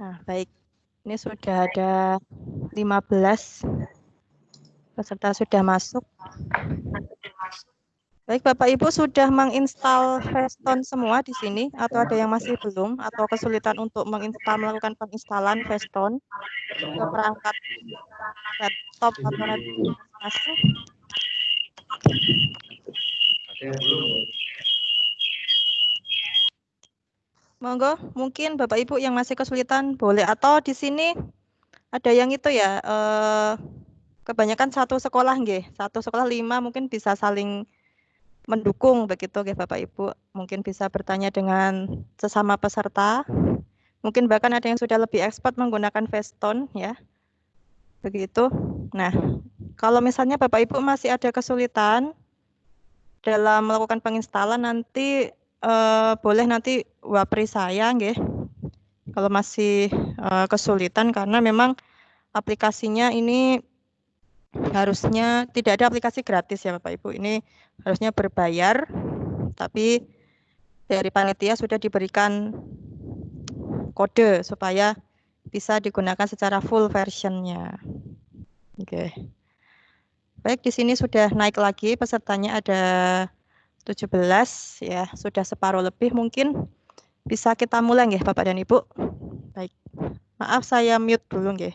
Nah, baik. Ini sudah ada 15 peserta sudah masuk. Baik, Bapak Ibu sudah menginstal Feston semua di sini atau ada yang masih belum atau kesulitan untuk melakukan penginstalan Feston ke perangkat laptop atau tablet masing-masing? Monggo, mungkin Bapak Ibu yang masih kesulitan boleh, atau di sini ada yang itu ya, kebanyakan satu sekolah nggih, satu sekolah 5 mungkin bisa saling mendukung begitu nggih Bapak Ibu. Mungkin bisa bertanya dengan sesama peserta. Mungkin bahkan ada yang sudah lebih expert menggunakan Feston ya. Begitu. Nah, kalau misalnya Bapak Ibu masih ada kesulitan dalam melakukan penginstalan, nanti boleh nanti wapri saya nggih. Kalau masih kesulitan, karena memang aplikasinya ini harusnya tidak ada aplikasi gratis ya Bapak Ibu. Ini harusnya berbayar, tapi dari panitia sudah diberikan kode supaya bisa digunakan secara full versionnya. Oke. Baik, di sini sudah naik lagi pesertanya ada 17 ya, sudah separuh lebih, mungkin bisa kita mulai nggih Bapak dan Ibu. Baik. Maaf saya mute dulu nggih.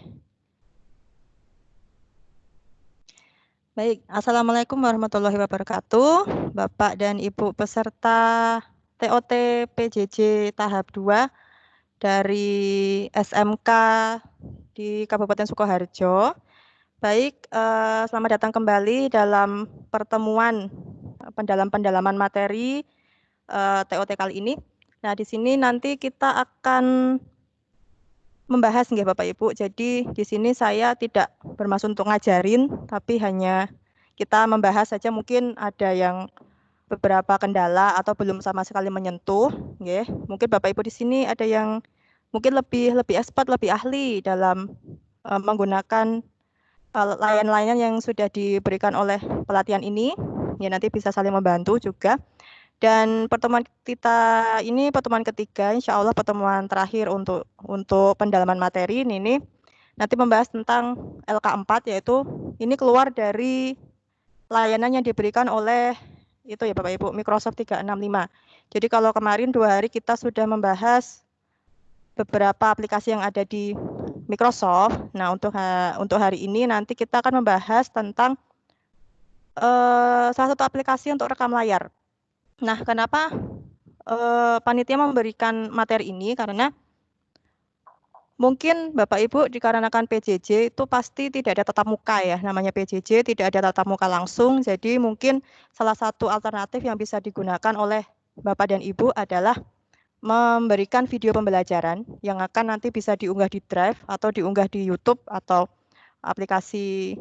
Baik, Assalamualaikum warahmatullahi wabarakatuh. Bapak dan Ibu peserta TOT PJJ tahap 2 dari SMK di Kabupaten Sukoharjo. Baik, selamat datang kembali dalam pertemuan pendalaman materi TOT kali ini. Nah, di sini nanti kita akan membahas nggih Bapak Ibu. Jadi di sini saya tidak bermaksud untuk ngajarin, tapi hanya kita membahas saja. Mungkin ada yang beberapa kendala atau belum sama sekali menyentuh, nggih. Mungkin Bapak Ibu di sini ada yang mungkin lebih expert, lebih ahli dalam menggunakan layanan yang sudah diberikan oleh pelatihan ini. Ya, nanti bisa saling membantu juga. Dan pertemuan kita ini pertemuan ketiga, insya Allah pertemuan terakhir untuk pendalaman materi ini nanti membahas tentang LK4, yaitu ini keluar dari layanan yang diberikan oleh itu ya Bapak Ibu, Microsoft 365. Jadi kalau kemarin 2 hari kita sudah membahas beberapa aplikasi yang ada di Microsoft. Nah, untuk hari ini nanti kita akan membahas tentang salah satu aplikasi untuk rekam layar. Nah, kenapa panitia memberikan materi ini? Karena mungkin Bapak Ibu dikarenakan PJJ itu pasti tidak ada tatap muka ya, namanya PJJ tidak ada tatap muka langsung. Jadi mungkin salah satu alternatif yang bisa digunakan oleh Bapak dan Ibu adalah memberikan video pembelajaran yang akan nanti bisa diunggah di Drive atau diunggah di YouTube atau aplikasi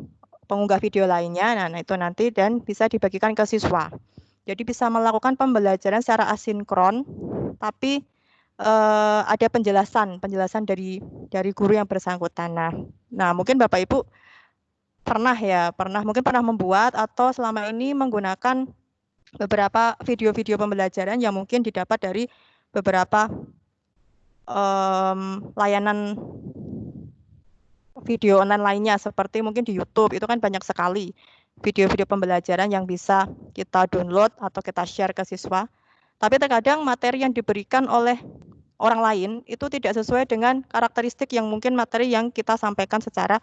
pengunggah video lainnya. Nah, itu nanti dan bisa dibagikan ke siswa. Jadi bisa melakukan pembelajaran secara asinkron, tapi ada penjelasan dari guru yang bersangkutan. Nah, mungkin Bapak Ibu pernah membuat atau selama ini menggunakan beberapa video-video pembelajaran yang mungkin didapat dari beberapa layanan video online lainnya, seperti mungkin di YouTube. Itu kan banyak sekali video-video pembelajaran yang bisa kita download atau kita share ke siswa. Tapi terkadang materi yang diberikan oleh orang lain itu tidak sesuai dengan karakteristik yang mungkin materi yang kita sampaikan secara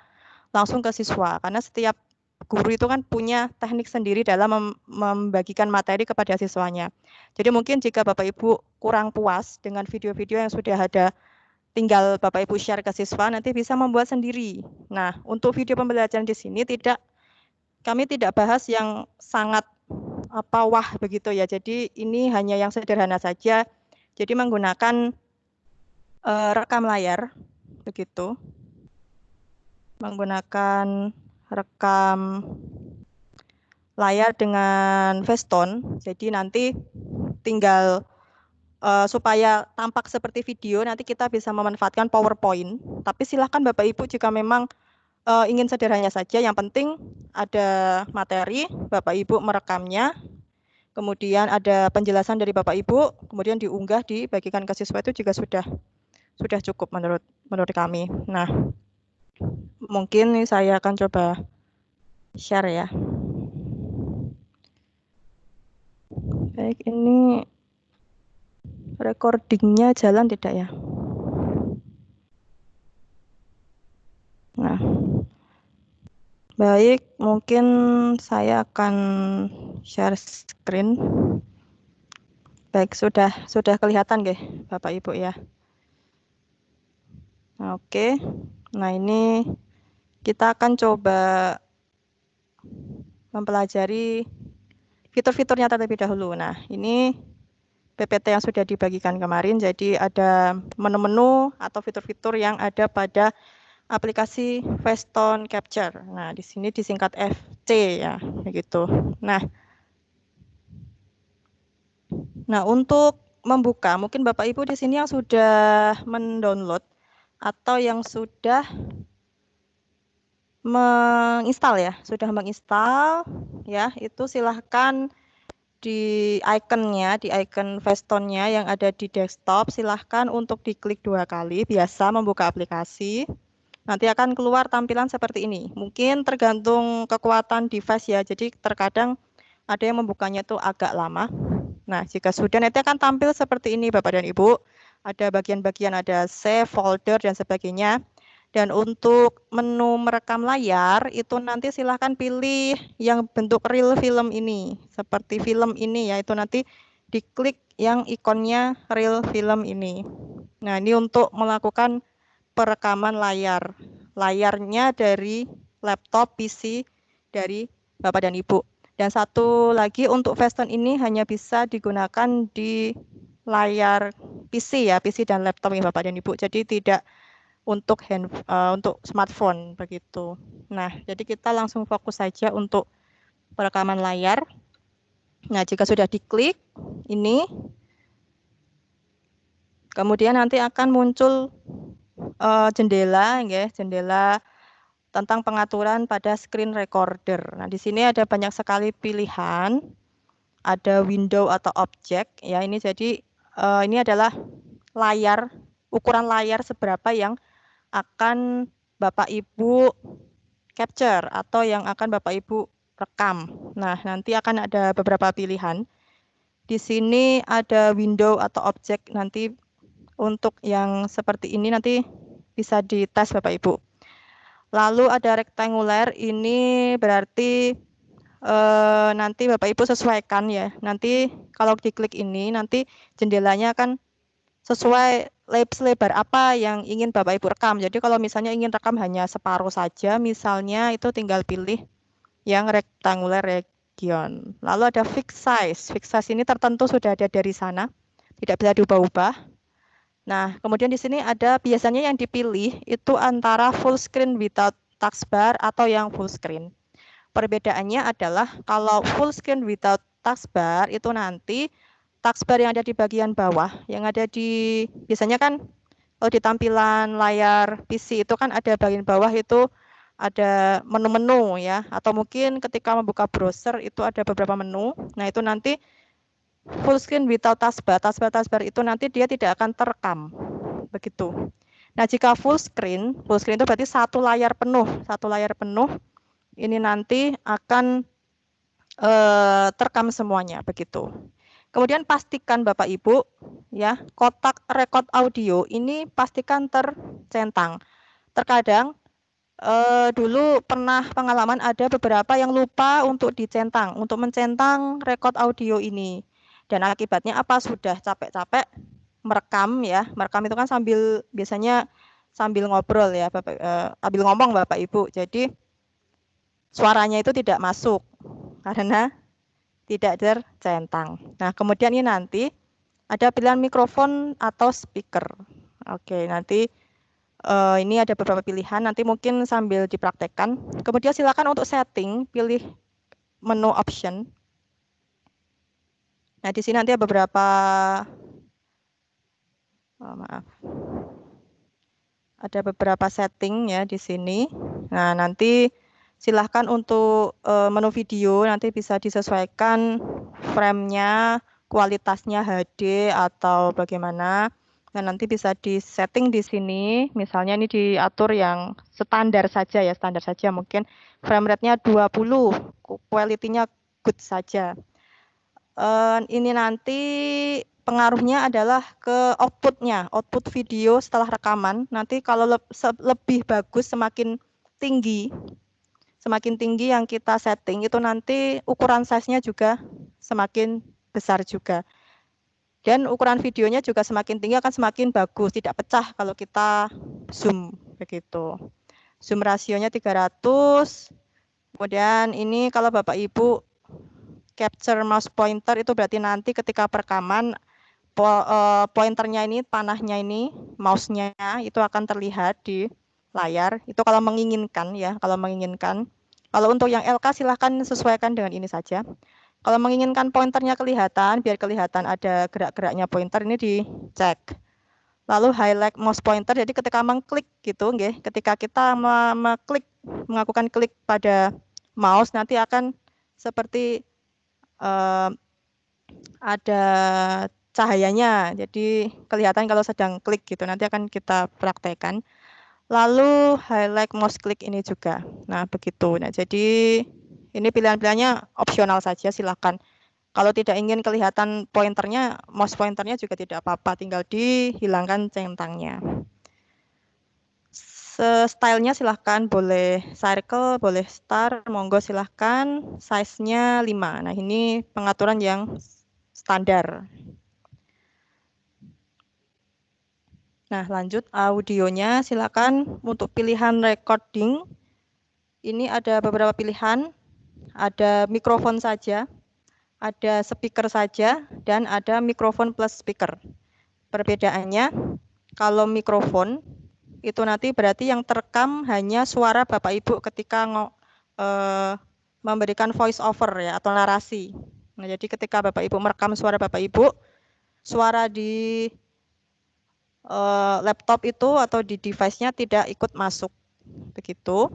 langsung ke siswa. Karena setiap guru itu kan punya teknik sendiri dalam membagikan materi kepada siswanya. Jadi mungkin jika Bapak Ibu kurang puas dengan video-video yang sudah ada, tinggal Bapak Ibu share ke siswa, nanti bisa membuat sendiri. Nah, untuk video pembelajaran di sini kami tidak bahas yang sangat wah begitu ya. Jadi ini hanya yang sederhana saja. Jadi menggunakan rekam layar begitu. Menggunakan rekam layar dengan Feston. Jadi nanti tinggal supaya tampak seperti video, nanti kita bisa memanfaatkan PowerPoint. Tapi silahkan Bapak Ibu jika memang ingin sederhana saja, yang penting ada materi, Bapak Ibu merekamnya, kemudian ada penjelasan dari Bapak Ibu, kemudian diunggah, dibagikan ke siswa, itu juga sudah cukup menurut kami. Nah, mungkin saya akan coba share ya. Baik, ini recordingnya jalan tidak ya? Nah, baik, mungkin saya akan share screen. Baik, sudah kelihatan nggih, Bapak Ibu ya. Nah, oke. Nah, ini kita akan coba mempelajari fitur-fiturnya terlebih dahulu. Nah, ini PPT yang sudah dibagikan kemarin, jadi ada menu-menu atau fitur-fitur yang ada pada aplikasi Facetone Capture. Nah, di sini disingkat FC ya, begitu. Nah, untuk membuka, mungkin Bapak Ibu di sini yang sudah mendownload atau yang sudah menginstal ya, ya, itu silahkan di ikonnya, di icon Facetone-nya yang ada di desktop, silahkan untuk diklik 2 kali, biasa membuka aplikasi. Nanti akan keluar tampilan seperti ini. Mungkin tergantung kekuatan device ya, jadi terkadang ada yang membukanya itu agak lama. Nah, jika sudah nanti akan tampil seperti ini Bapak dan Ibu. Ada bagian-bagian, ada save, folder, dan sebagainya. Dan untuk menu merekam layar, itu nanti silahkan pilih yang bentuk real film ini. Seperti film ini ya, itu nanti diklik yang ikonnya real film ini. Nah, ini untuk melakukan perekaman layar. Layarnya dari laptop, PC, dari Bapak dan Ibu. Dan satu lagi untuk Facetone ini hanya bisa digunakan di layar PC ya, PC dan laptop ya Bapak dan Ibu. Jadi tidak untuk untuk smartphone begitu. Nah, jadi kita langsung fokus saja untuk perekaman layar. Nah, jika sudah diklik ini, kemudian nanti akan muncul jendela, ya, jendela tentang pengaturan pada screen recorder. Nah, di sini ada banyak sekali pilihan, ada window atau objek, ya. Ini jadi ini adalah layar, ukuran layar seberapa yang akan Bapak Ibu capture atau yang akan Bapak Ibu rekam. Nah, nanti akan ada beberapa pilihan. Di sini ada window atau objek, nanti untuk yang seperti ini nanti bisa dites Bapak Ibu. Lalu ada rectangular, ini berarti nanti Bapak Ibu sesuaikan ya. Nanti kalau diklik ini nanti jendelanya akan sesuai selebar apa yang ingin Bapak Ibu rekam. Jadi kalau misalnya ingin rekam hanya separuh saja, misalnya itu tinggal pilih yang rectangular region. Lalu ada fixed size. Fixed size ini tertentu sudah ada dari sana, tidak bisa diubah-ubah. Nah, kemudian di sini ada biasanya yang dipilih itu antara full screen without taskbar atau yang full screen. Perbedaannya adalah kalau full screen without taskbar itu nanti taskbar yang ada di bagian bawah, yang ada di biasanya kan kalau di tampilan layar PC itu kan ada bagian bawah itu ada menu-menu ya, atau mungkin ketika membuka browser itu ada beberapa menu. Nah, itu nanti full screen without taskbar. Taskbar itu nanti dia tidak akan terekam. Begitu. Nah, jika full screen itu berarti satu layar penuh. Ini nanti akan terekam semuanya begitu. Kemudian pastikan Bapak Ibu ya, kotak record audio ini pastikan tercentang. Terkadang dulu pernah pengalaman ada beberapa yang lupa untuk mencentang record audio ini. Dan akibatnya apa? Sudah capek-capek merekam ya. Merekam itu kan biasanya sambil ngobrol ya, sambil ngomong Bapak Ibu. Jadi suaranya itu tidak masuk karena tidak tercentang. Nah, kemudian ini nanti ada pilihan mikrofon atau speaker. Oke, nanti ini ada beberapa pilihan, nanti mungkin sambil dipraktekkan. Kemudian silakan untuk setting, pilih menu option. Nah, di sini nanti ada beberapa, ada beberapa setting ya di sini. Nah, nanti silahkan untuk menu video nanti bisa disesuaikan frame-nya, kualitasnya HD atau bagaimana. Nah, nanti bisa di-setting di sini, misalnya ini diatur yang standar saja ya, standar saja mungkin frame rate-nya 20, quality-nya good saja. Ini nanti pengaruhnya adalah ke output-nya, output video setelah rekaman. Nanti kalau lebih bagus, semakin tinggi yang kita setting, itu nanti ukuran size-nya juga semakin besar juga. Dan ukuran videonya juga semakin tinggi akan semakin bagus, tidak pecah kalau kita zoom begitu. Zoom rasionya 300. Kemudian ini kalau Bapak Ibu capture mouse pointer itu berarti nanti ketika perekaman pointernya ini, panahnya ini, mouse-nya itu akan terlihat di layar. Itu kalau menginginkan ya, kalau menginginkan. Kalau untuk yang LK silahkan sesuaikan dengan ini saja. Kalau menginginkan pointernya kelihatan, biar kelihatan ada gerak-geraknya pointer, ini dicek. Lalu highlight mouse pointer, jadi ketika mengklik gitu, ketika kita melakukan klik pada mouse, nanti akan seperti ada cahayanya, jadi kelihatan kalau sedang klik gitu, nanti akan kita praktekkan. Lalu highlight mouse click ini juga. Nah, begitu. Nah, jadi ini pilihan-pilihannya opsional saja, silakan. Kalau tidak ingin kelihatan pointernya, mouse pointernya juga tidak apa-apa, tinggal dihilangkan centangnya. Stylenya silahkan, boleh circle, boleh star, monggo silahkan. Size-nya 5. Nah, ini pengaturan yang standar. Nah, lanjut audionya silakan. Untuk pilihan recording, ini ada beberapa pilihan. Ada mikrofon saja, ada speaker saja, dan ada mikrofon plus speaker. Perbedaannya, kalau mikrofon itu nanti berarti yang terekam hanya suara Bapak Ibu ketika memberikan voice over ya atau narasi. Nah, jadi ketika Bapak Ibu merekam suara Bapak Ibu, suara di laptop itu atau di device-nya tidak ikut masuk. Begitu.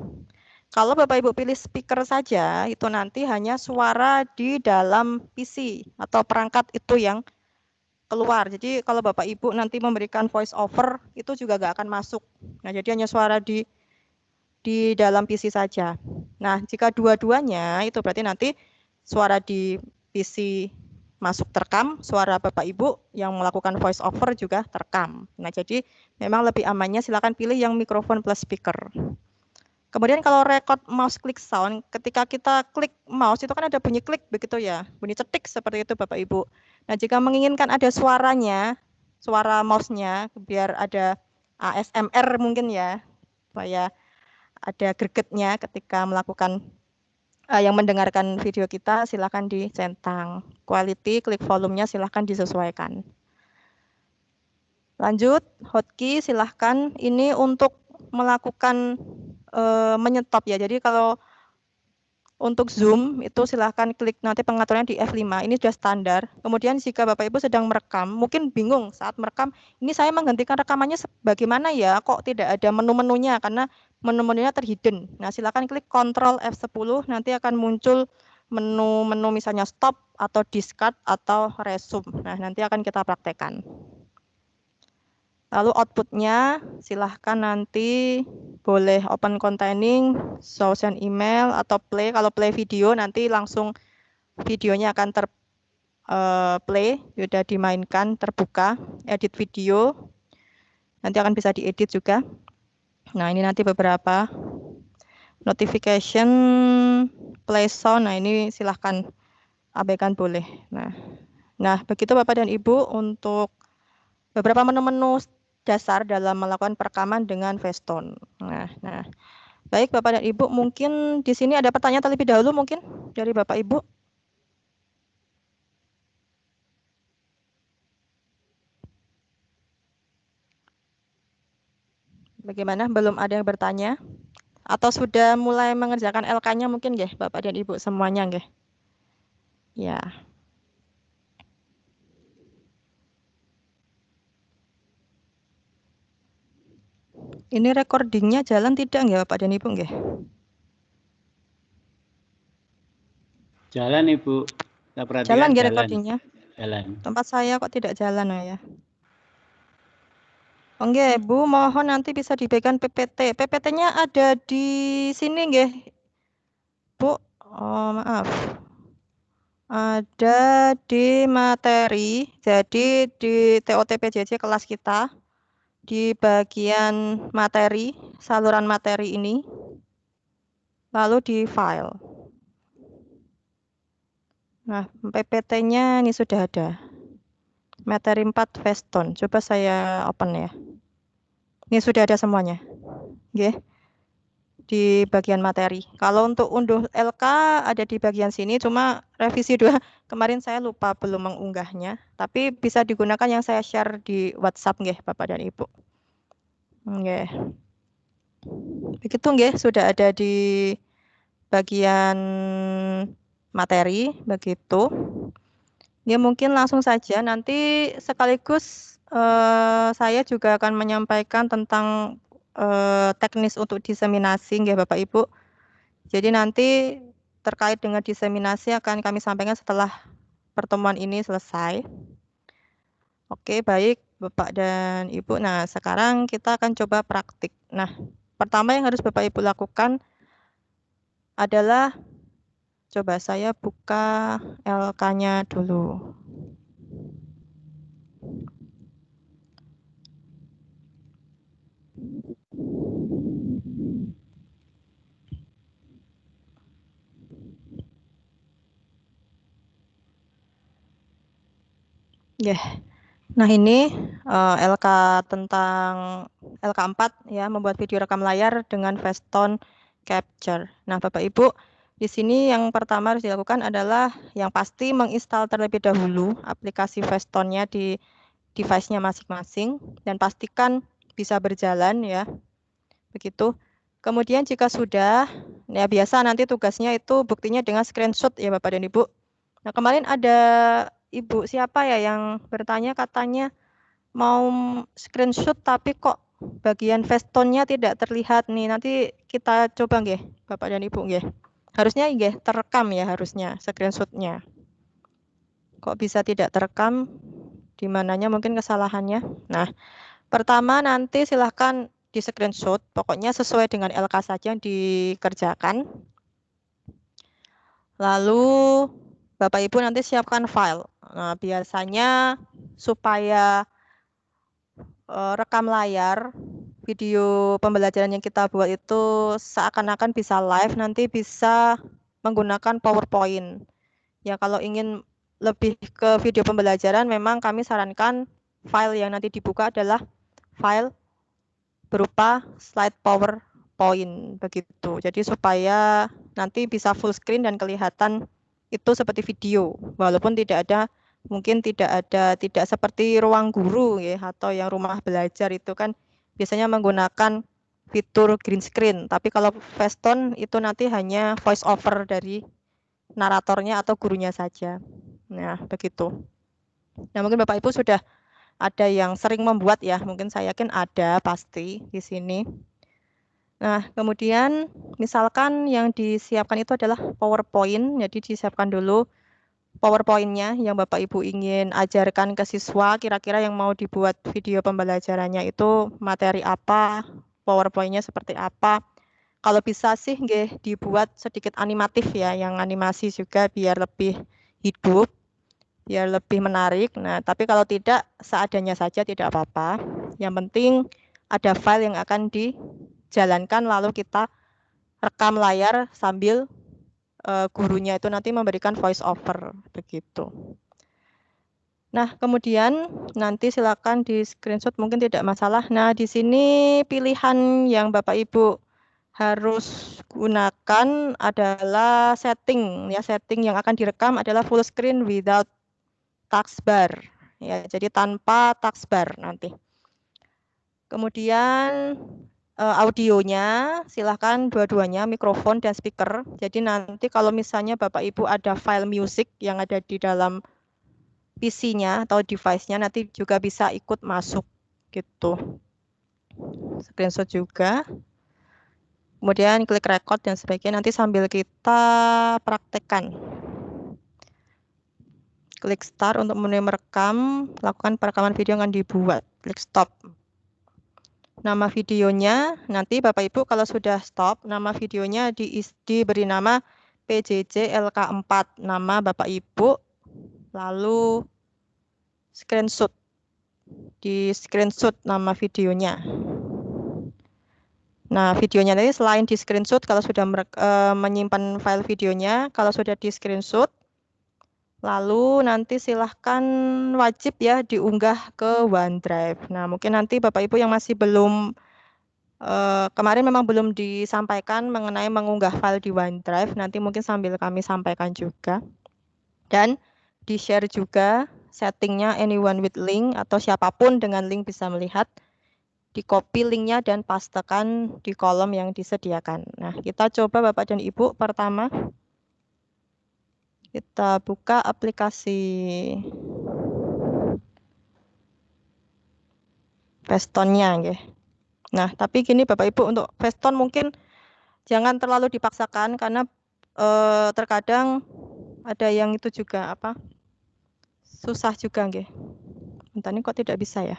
Kalau Bapak Ibu pilih speaker saja, itu nanti hanya suara di dalam PC atau perangkat itu yang keluar. Jadi kalau Bapak Ibu nanti memberikan voice over, itu juga nggak akan masuk. Nah, jadi hanya suara di dalam PC saja. Nah, jika dua-duanya, itu berarti nanti suara di PC masuk terekam, suara Bapak Ibu yang melakukan voice over juga terekam. Nah, jadi memang lebih amannya silakan pilih yang mikrofon plus speaker. Kemudian kalau record mouse click sound, ketika kita klik mouse itu kan ada bunyi klik begitu ya, bunyi cetik seperti itu Bapak Ibu. Nah, jika menginginkan ada suaranya, suara mouse-nya biar ada ASMR mungkin ya, supaya ada gregetnya ketika melakukan yang mendengarkan video kita, silakan dicentang. Quality, klik volumenya silakan disesuaikan. Lanjut, hotkey silahkan. Ini untuk melakukan menyetop ya. Jadi kalau untuk zoom itu silahkan klik nanti pengaturannya di F5. Ini sudah standar. Kemudian jika Bapak Ibu sedang merekam, mungkin bingung saat merekam, ini saya menghentikan rekamannya bagaimana ya? Kok tidak ada menu-menunya karena menu-menunya terhidden. Nah, silakan klik Ctrl F10, nanti akan muncul menu-menu misalnya stop atau discard atau resume. Nah, nanti akan kita praktekkan. Lalu outputnya silahkan nanti boleh open containing, show send email, atau play. Kalau play video nanti langsung videonya akan play, sudah dimainkan, terbuka, edit video. Nanti akan bisa diedit juga. Nah, ini nanti beberapa notification, play sound. Nah, ini silahkan abaikan boleh. Nah, begitu Bapak dan Ibu untuk beberapa menu-menu dasar dalam melakukan perekaman dengan Facetune. Nah, baik Bapak dan Ibu, mungkin di sini ada pertanyaan terlebih dahulu mungkin dari Bapak Ibu. Bagaimana? Belum ada yang bertanya? Atau sudah mulai mengerjakan LK-nya mungkin nggih, Bapak dan Ibu semuanya nggih? Ya. Ini recordingnya jalan tidak nggih Bapak dan Ibu nggih? Jalan Ibu. Kita perhatikan Jalan nggih recordingnya? Jalan. Tempat saya kok tidak jalan ya? Oke, Bu, mohon nanti bisa diberikan PPT. PPT-nya ada di sini, nggih, Bu. Oh, maaf. Ada di materi. Jadi di TOT-PJJ kelas kita di bagian materi, saluran materi ini, lalu di file. Nah, PPT-nya ini sudah ada. Materi 4 Veston. Coba saya open ya. Ini sudah ada semuanya. Oke. Di bagian materi. Kalau untuk unduh LK ada di bagian sini, cuma revisi 2 kemarin saya lupa belum mengunggahnya, tapi bisa digunakan yang saya share di WhatsApp nggih, Bapak dan Ibu. Nggih. Begitu nggih, sudah ada di bagian materi begitu. Ya mungkin langsung saja nanti sekaligus saya juga akan menyampaikan tentang teknis untuk diseminasi nggih Bapak Ibu. Jadi nanti terkait dengan diseminasi akan kami sampaikan setelah pertemuan ini selesai. Oke, baik Bapak dan Ibu. Nah, sekarang kita akan coba praktik. Nah, pertama yang harus Bapak Ibu lakukan adalah coba saya buka LK-nya dulu. Yeah. Nah, ini LK tentang LK4 ya, membuat video rekam layar dengan Veston Capture. Nah, Bapak Ibu, di sini yang pertama harus dilakukan adalah yang pasti menginstal terlebih dahulu aplikasi Vestonnya di device-nya masing-masing dan pastikan bisa berjalan ya. Begitu. Kemudian jika sudah, ya biasa nanti tugasnya itu buktinya dengan screenshot ya Bapak dan Ibu. Nah, kemarin ada Ibu siapa ya yang bertanya katanya mau screenshot tapi kok bagian Vestonnya tidak terlihat nih. Nanti kita coba nggih, Bapak dan Ibu nggih. Harusnya nggih terekam ya harusnya screenshotnya. Kok bisa tidak terekam? Di mananya mungkin kesalahannya. Nah, pertama nanti silahkan di screenshot, pokoknya sesuai dengan LK saja yang dikerjakan. Lalu Bapak Ibu nanti siapkan file. Nah, biasanya supaya rekam layar video pembelajaran yang kita buat itu seakan-akan bisa live, nanti bisa menggunakan PowerPoint. Ya, kalau ingin lebih ke video pembelajaran, memang kami sarankan file yang nanti dibuka adalah file berupa slide PowerPoint begitu. Jadi supaya nanti bisa full screen dan kelihatan itu seperti video, walaupun mungkin tidak seperti ruang guru ya atau yang rumah belajar itu kan biasanya menggunakan fitur green screen. Tapi kalau Veston itu nanti hanya voice over dari naratornya atau gurunya saja. Nah, begitu. Nah, mungkin Bapak Ibu sudah ada yang sering membuat ya, mungkin saya yakin ada pasti di sini. Nah, kemudian misalkan yang disiapkan itu adalah PowerPoint, jadi disiapkan dulu PowerPoint-nya yang Bapak Ibu ingin ajarkan ke siswa, kira-kira yang mau dibuat video pembelajarannya itu materi apa, PowerPoint-nya seperti apa. Kalau bisa sih nggih dibuat sedikit animatif ya, yang animasi juga biar lebih hidup, biar lebih menarik. Nah, tapi kalau tidak seadanya saja tidak apa-apa. Yang penting ada file yang akan dijalankan lalu kita rekam layar sambil gurunya itu nanti memberikan voice over begitu. Nah, kemudian nanti silakan di screenshot mungkin tidak masalah. Nah, di sini pilihan yang Bapak Ibu harus gunakan adalah setting ya, setting yang akan direkam adalah full screen without taskbar. Ya, jadi tanpa taskbar nanti. Kemudian audionya silahkan dua-duanya mikrofon dan speaker. Jadi nanti kalau misalnya Bapak Ibu ada file music yang ada di dalam PC-nya atau device-nya nanti juga bisa ikut masuk gitu. Screenshot juga. Kemudian klik record dan sebagainya nanti sambil kita praktekkan. Klik start untuk mulai merekam, lakukan perekaman video yang akan dibuat. Klik stop. nama videonya. Nanti Bapak Ibu kalau sudah stop, nama videonya diberi nama PJJ LK4, nama Bapak Ibu, lalu screenshot, di screenshot nama videonya. Nah, videonya tadi selain di screenshot kalau sudah menyimpan file videonya, kalau sudah di screenshot, lalu nanti silahkan wajib ya diunggah ke OneDrive. Nah, mungkin nanti Bapak Ibu yang masih belum kemarin memang belum disampaikan mengenai mengunggah file di OneDrive, nanti mungkin sambil kami sampaikan juga. Dan di-share juga settingnya anyone with link atau siapapun dengan link bisa melihat. Di copy linknya dan pastekan di kolom yang disediakan. Nah, kita coba Bapak dan Ibu pertama. Kita buka aplikasi Festonnya. Nah, tapi gini Bapak Ibu, untuk Feston mungkin jangan terlalu dipaksakan karena terkadang ada yang itu juga susah juga nggih. Bentar, ini kok tidak bisa ya?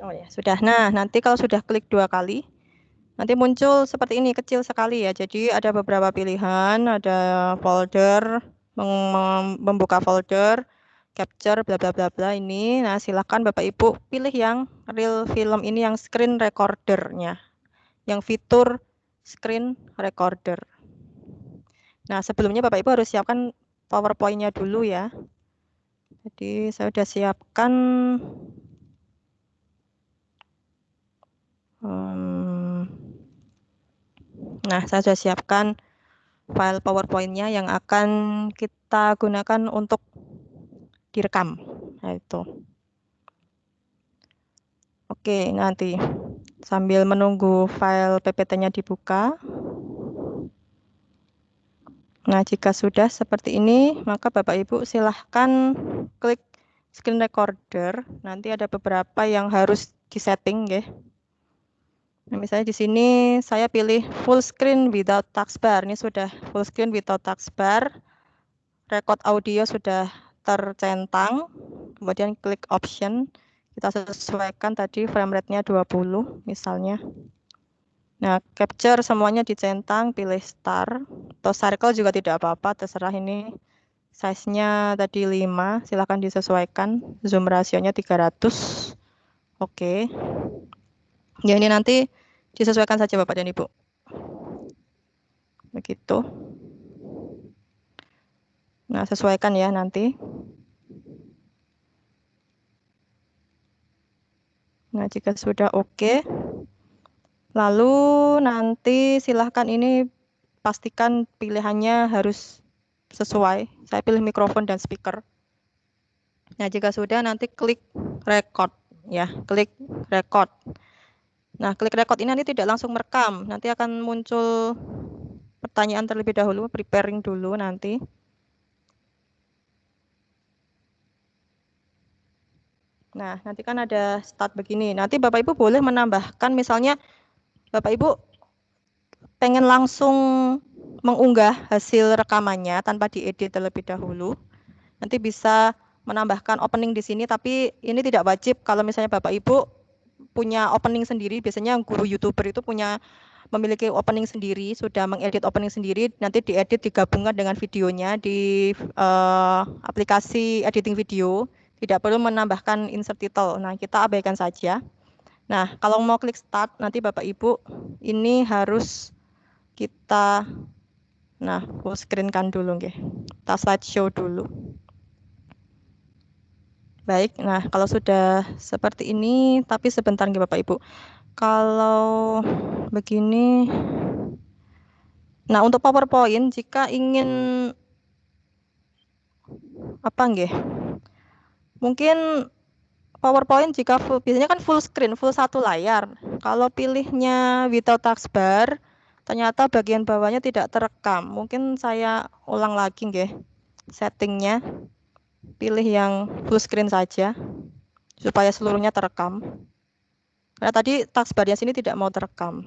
Oh ya, sudah. Nah, nanti kalau sudah klik 2 kali, nanti muncul seperti ini, kecil sekali ya. Jadi ada beberapa pilihan, ada folder, membuka folder, capture, bla bla bla bla ini. Nah, silakan Bapak Ibu pilih yang real film ini, yang screen recordernya, yang fitur screen recorder. Nah, sebelumnya Bapak Ibu harus siapkan PowerPoint-nya dulu ya. Jadi saya sudah siapkan nah, saya sudah siapkan file PowerPoint-nya yang akan kita gunakan untuk direkam. Nah, itu. Oke, nanti sambil menunggu file PPT-nya dibuka. Nah, jika sudah seperti ini, maka Bapak Ibu silahkan klik screen recorder. Nanti ada beberapa yang harus disetting, ya. Nah, misalnya di sini saya pilih full screen without taskbar. Ini sudah full screen without taskbar. Record audio sudah tercentang. Kemudian klik option. Kita sesuaikan tadi frame rate-nya 20 misalnya. Nah, capture semuanya dicentang, pilih star. Atau circle juga tidak apa-apa, terserah ini. Size-nya tadi 5, silahkan disesuaikan. Zoom rasionya 300. Oke. Ya, ini nanti disesuaikan saja Bapak dan Ibu. Begitu. Nah, sesuaikan ya nanti. Nah, jika sudah oke, lalu nanti silahkan ini pastikan pilihannya harus sesuai. Saya pilih mikrofon dan speaker. Nah, jika sudah nanti klik record ya, klik record. Nah, klik record ini nanti tidak langsung merekam, nanti akan muncul pertanyaan terlebih dahulu, preparing dulu nanti. Nah, nanti kan ada start begini. Nanti Bapak Ibu boleh menambahkan, misalnya Bapak Ibu pengen langsung mengunggah hasil rekamannya tanpa diedit terlebih dahulu. Nanti bisa menambahkan opening di sini, tapi ini tidak wajib kalau misalnya Bapak Ibu punya opening sendiri. Biasanya guru YouTuber itu memiliki opening sendiri, sudah mengedit opening sendiri, nanti diedit digabungkan dengan videonya di aplikasi editing video. Tidak perlu menambahkan insert title. Nah, kita abaikan saja. Nah, kalau mau klik start, nanti Bapak Ibu ini harus kita full screen kan dulu nggih. Kita slideshow dulu. Baik, nah kalau sudah seperti ini, tapi sebentar nggih Bapak Ibu. Kalau begini, nah untuk PowerPoint jika ingin apa nggih? Mungkin PowerPoint jika biasanya kan full screen, full satu layar. Kalau pilihnya without taskbar, ternyata bagian bawahnya tidak terekam. Mungkin saya ulang lagi nggih settingnya. Pilih yang full screen saja supaya seluruhnya terekam. Karena tadi taskbarnya sini tidak mau terekam.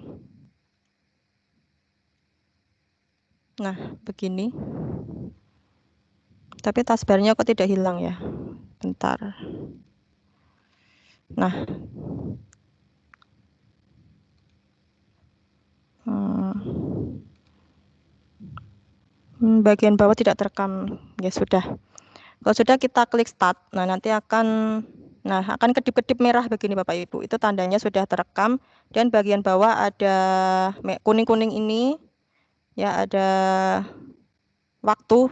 Nah, begini. Tapi taskbarnya kok tidak hilang ya? Bentar. Nah. Bagian bawah tidak terekam. Ya sudah. Kalau sudah kita klik start. Nah, nanti akan kedip-kedip merah begini Bapak Ibu. Itu tandanya sudah terekam dan bagian bawah ada kuning-kuning ini ya, ada waktu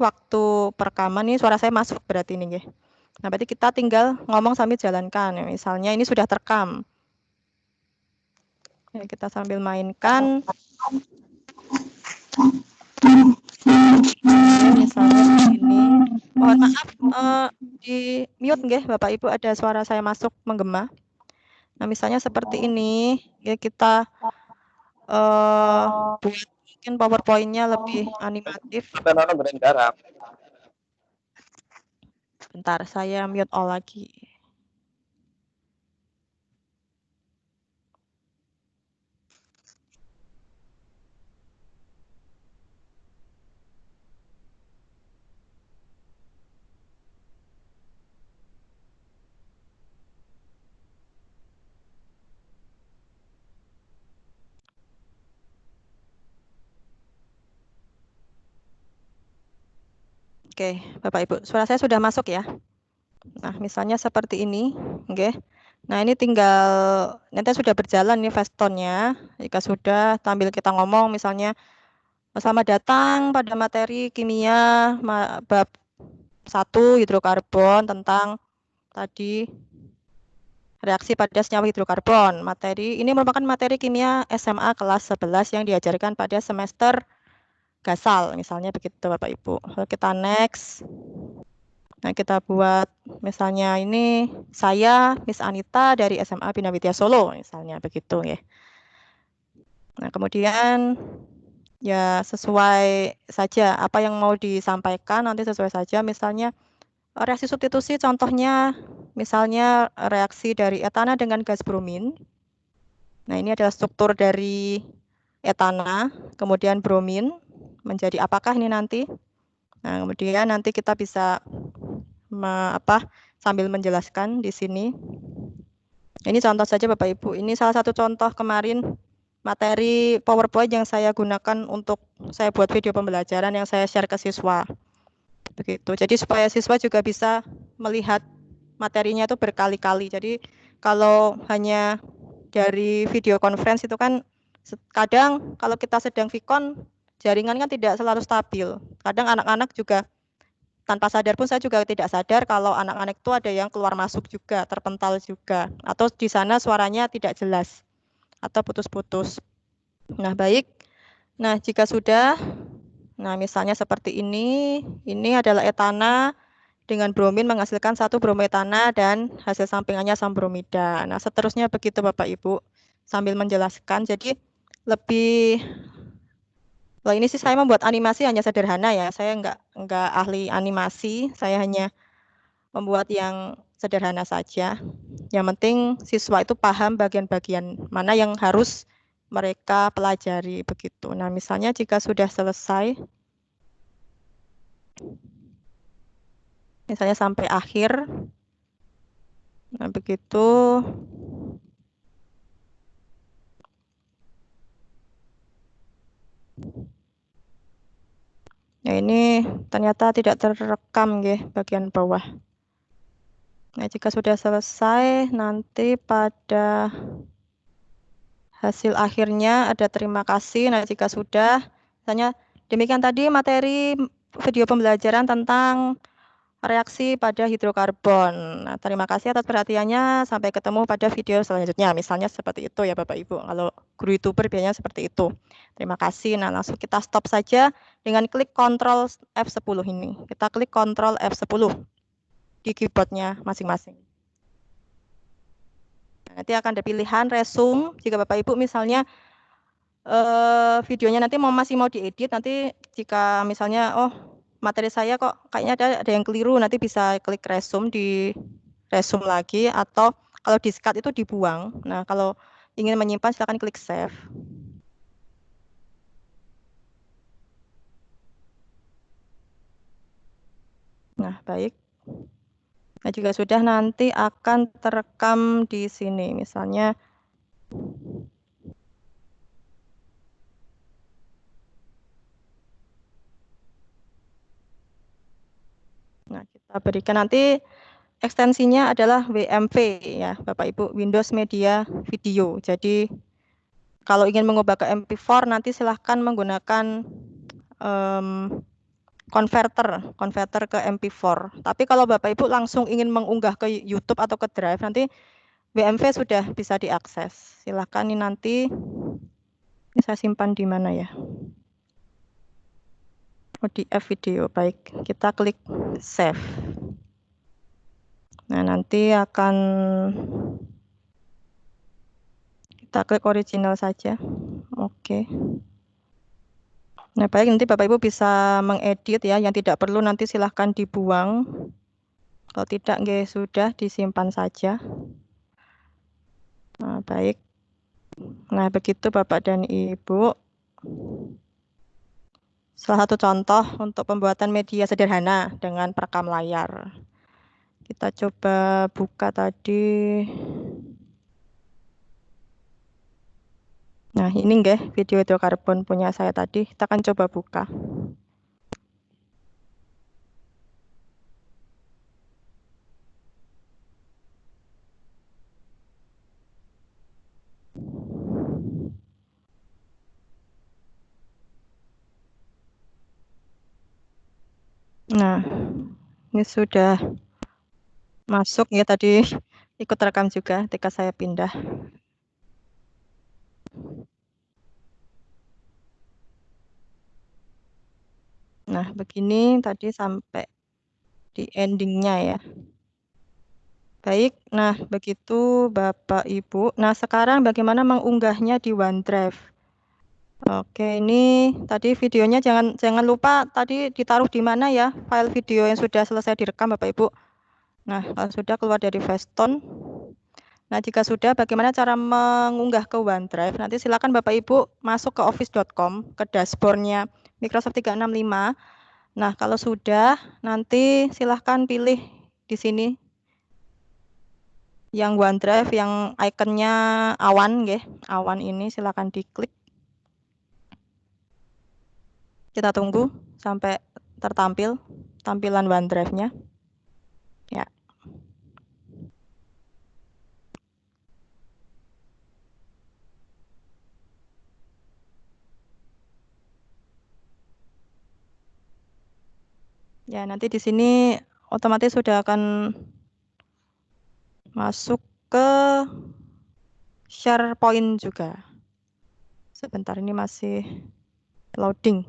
perekaman. Ini suara saya masuk berarti ini ya. Nah, berarti kita tinggal ngomong sambil jalankan. Misalnya ini sudah terekam. Ya, kita sambil mainkan. Ini misalnya begini. Mohon maaf di mute nggih Bapak Ibu, ada suara saya masuk menggema. Nah, misalnya seperti ini, ya kita buat mungkin PowerPoint-nya lebih animatif. Bentar, saya mute all lagi. Oke, Bapak Ibu, suara saya sudah masuk ya. Nah, misalnya seperti ini, oke. Nah, ini tinggal nanti sudah berjalan nih Fastone-nya. Jika sudah, tampil kita ngomong misalnya, selamat datang pada materi kimia bab 1 hidrokarbon tentang tadi reaksi pada senyawa hidrokarbon. Materi ini merupakan materi kimia SMA kelas 11 yang diajarkan pada semester gasal, misalnya begitu Bapak Ibu. Lalu kita next. Nah, kita buat misalnya ini saya Miss Anita dari SMA Bina Widya Solo, misalnya begitu ya. Nah, kemudian ya sesuai saja apa yang mau disampaikan, nanti sesuai saja. Misalnya reaksi substitusi contohnya misalnya reaksi dari etana dengan gas bromin. Nah, ini adalah struktur dari etana, kemudian bromin menjadi apakah ini nanti. Nah, kemudian nanti kita bisa sambil menjelaskan di sini. Ini contoh saja Bapak Ibu. Ini salah satu contoh kemarin materi PowerPoint yang saya gunakan untuk saya buat video pembelajaran yang saya share ke siswa. Begitu. Jadi supaya siswa juga bisa melihat materinya itu berkali-kali. Jadi kalau hanya dari video conference itu kan kadang kalau kita sedang Vicon jaringan kan tidak selalu stabil. Kadang anak-anak juga tanpa sadar pun saya juga tidak sadar kalau anak-anak itu ada yang keluar masuk juga, terpental juga, atau di sana suaranya tidak jelas atau putus-putus. Nah, baik. Nah, jika sudah, nah misalnya seperti ini adalah etana dengan bromin menghasilkan 1 brometana dan hasil sampingannya asam bromida. Nah, seterusnya begitu Bapak Ibu, sambil menjelaskan. Jadi lebih ini sih saya membuat animasi hanya sederhana ya. Saya enggak ahli animasi, saya hanya membuat yang sederhana saja. Yang penting siswa itu paham bagian-bagian mana yang harus mereka pelajari begitu. Nah, misalnya jika sudah selesai, misalnya sampai akhir, nah begitu. Nah, ini ternyata tidak terekam ya bagian bawah. Nah, jika sudah selesai, nanti pada hasil akhirnya ada terima kasih. Nah, jika sudah, misalnya demikian tadi materi video pembelajaran tentang reaksi pada hidrokarbon. Nah, terima kasih atas perhatiannya. Sampai ketemu pada video selanjutnya. Misalnya seperti itu ya Bapak Ibu. Kalau guru YouTuber biasanya seperti itu. Terima kasih. Nah, langsung kita stop saja dengan klik Ctrl F10 ini. Kita klik Ctrl F10 di keyboardnya masing-masing. Nah, nanti akan ada pilihan resume. Jika Bapak Ibu misalnya videonya nanti masih mau diedit, nanti jika misalnya materi saya kok kayaknya ada yang keliru, nanti bisa klik resume, di resume lagi, atau kalau di cut itu dibuang. Nah, kalau ingin menyimpan silakan klik save. Nah, Nah, baik. Nah, jika sudah nanti akan terekam di sini. Misalnya nah, kita berikan nanti ekstensinya adalah WMV ya, Bapak Ibu, Windows Media Video. Jadi kalau ingin mengubah ke MP4 nanti silahkan menggunakan konverter ke MP4. Tapi kalau Bapak Ibu langsung ingin mengunggah ke YouTube atau ke Drive, nanti WMV sudah bisa diakses. Silahkan ini nanti saya simpan di mana ya? ODF video. Baik, kita klik save. Nah, nanti akan kita klik original saja. Oke. Nah, baik, nanti Bapak Ibu bisa mengedit ya, yang tidak perlu nanti silahkan dibuang. Kalau tidak, nggih, sudah disimpan saja. Nah, baik. Nah, begitu Bapak dan Ibu. Salah satu contoh untuk pembuatan media sederhana dengan perekam layar. Kita coba buka tadi. Nah, ini nggih video hidrokarbon punya saya tadi. Kita akan coba buka. Nah, ini sudah masuk ya tadi ikut rekam juga ketika saya pindah. Nah, begini tadi sampai di endingnya ya. Baik, nah begitu Bapak Ibu. Nah, sekarang bagaimana mengunggahnya di OneDrive? Oke, ini tadi videonya jangan lupa tadi ditaruh di mana ya file video yang sudah selesai direkam Bapak Ibu. Nah, kalau sudah keluar dari Fastone. Nah, jika sudah bagaimana cara mengunggah ke OneDrive? Nanti silakan Bapak Ibu masuk ke office.com ke dashboardnya Microsoft 365. Nah, kalau sudah nanti silahkan pilih di sini yang OneDrive yang ikonnya awan nggih. Awan ini silakan diklik. Kita tunggu sampai tertampil tampilan OneDrive-nya. Ya. Ya, nanti di sini otomatis sudah akan masuk ke SharePoint juga. Sebentar ini masih loading.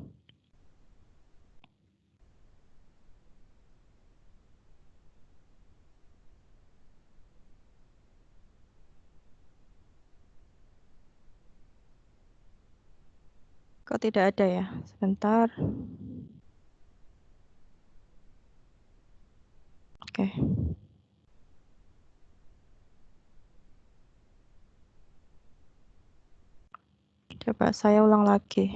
Kok tidak ada ya? Sebentar. Oke. Coba saya ulang lagi.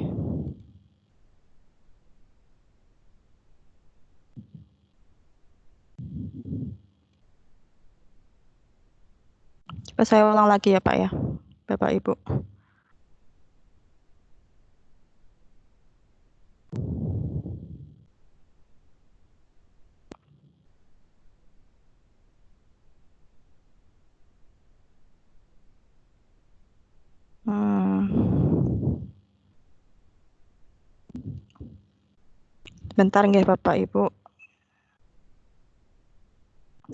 Coba saya ulang lagi ya Pak ya, Bapak Ibu. Bentar nggih Bapak Ibu.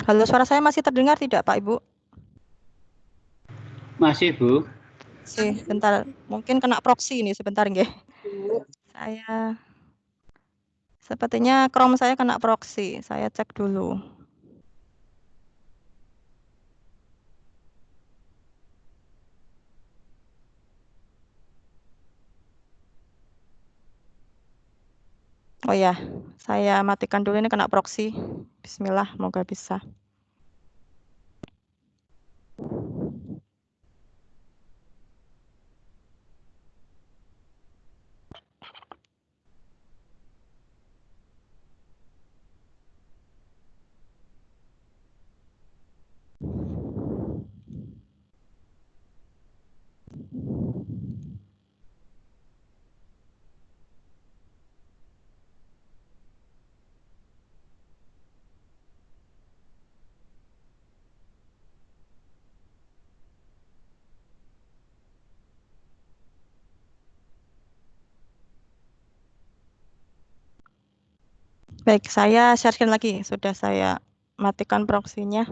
Halo, suara saya masih terdengar tidak Pak Ibu? Masih, Bu. Bentar, mungkin kena proxy ini sebentar nggih. Saya sepertinya Chrome saya kena proxy. Saya cek dulu. Oh ya, saya matikan dulu ini kena proxy. Bismillah, semoga bisa. Baik, saya share lagi. Sudah saya matikan proxy-nya.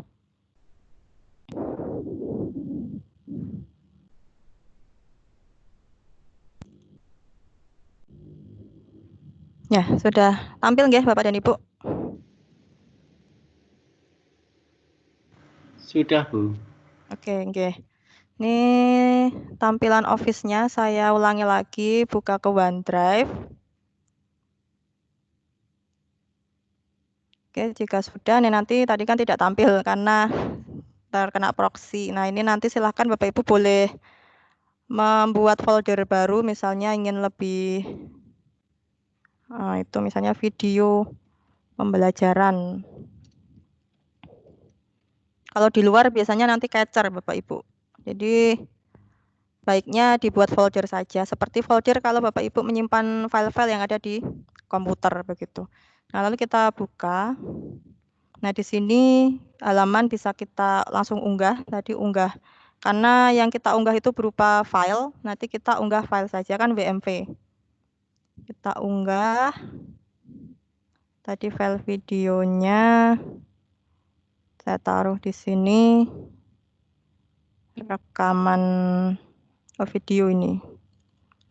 Ya, sudah tampil nggih Bapak dan Ibu? Sudah, Bu. Oke, nggih. Ini tampilan Office-nya saya ulangi lagi, buka ke OneDrive. Oke, jika sudah, ini nanti tadi kan tidak tampil karena terkena proxy. Nah, ini nanti silahkan Bapak Ibu boleh membuat folder baru, misalnya ingin lebih, itu misalnya video pembelajaran. Kalau di luar biasanya nanti capture Bapak Ibu. Jadi baiknya dibuat folder saja, seperti folder kalau Bapak Ibu menyimpan file-file yang ada di komputer begitu. Nah, lalu kita buka. Nah, di sini halaman bisa kita langsung unggah, tadi unggah. Karena yang kita unggah itu berupa file, nanti kita unggah file saja kan WMV. Kita unggah. Tadi file videonya saya taruh di sini. Rekaman video ini.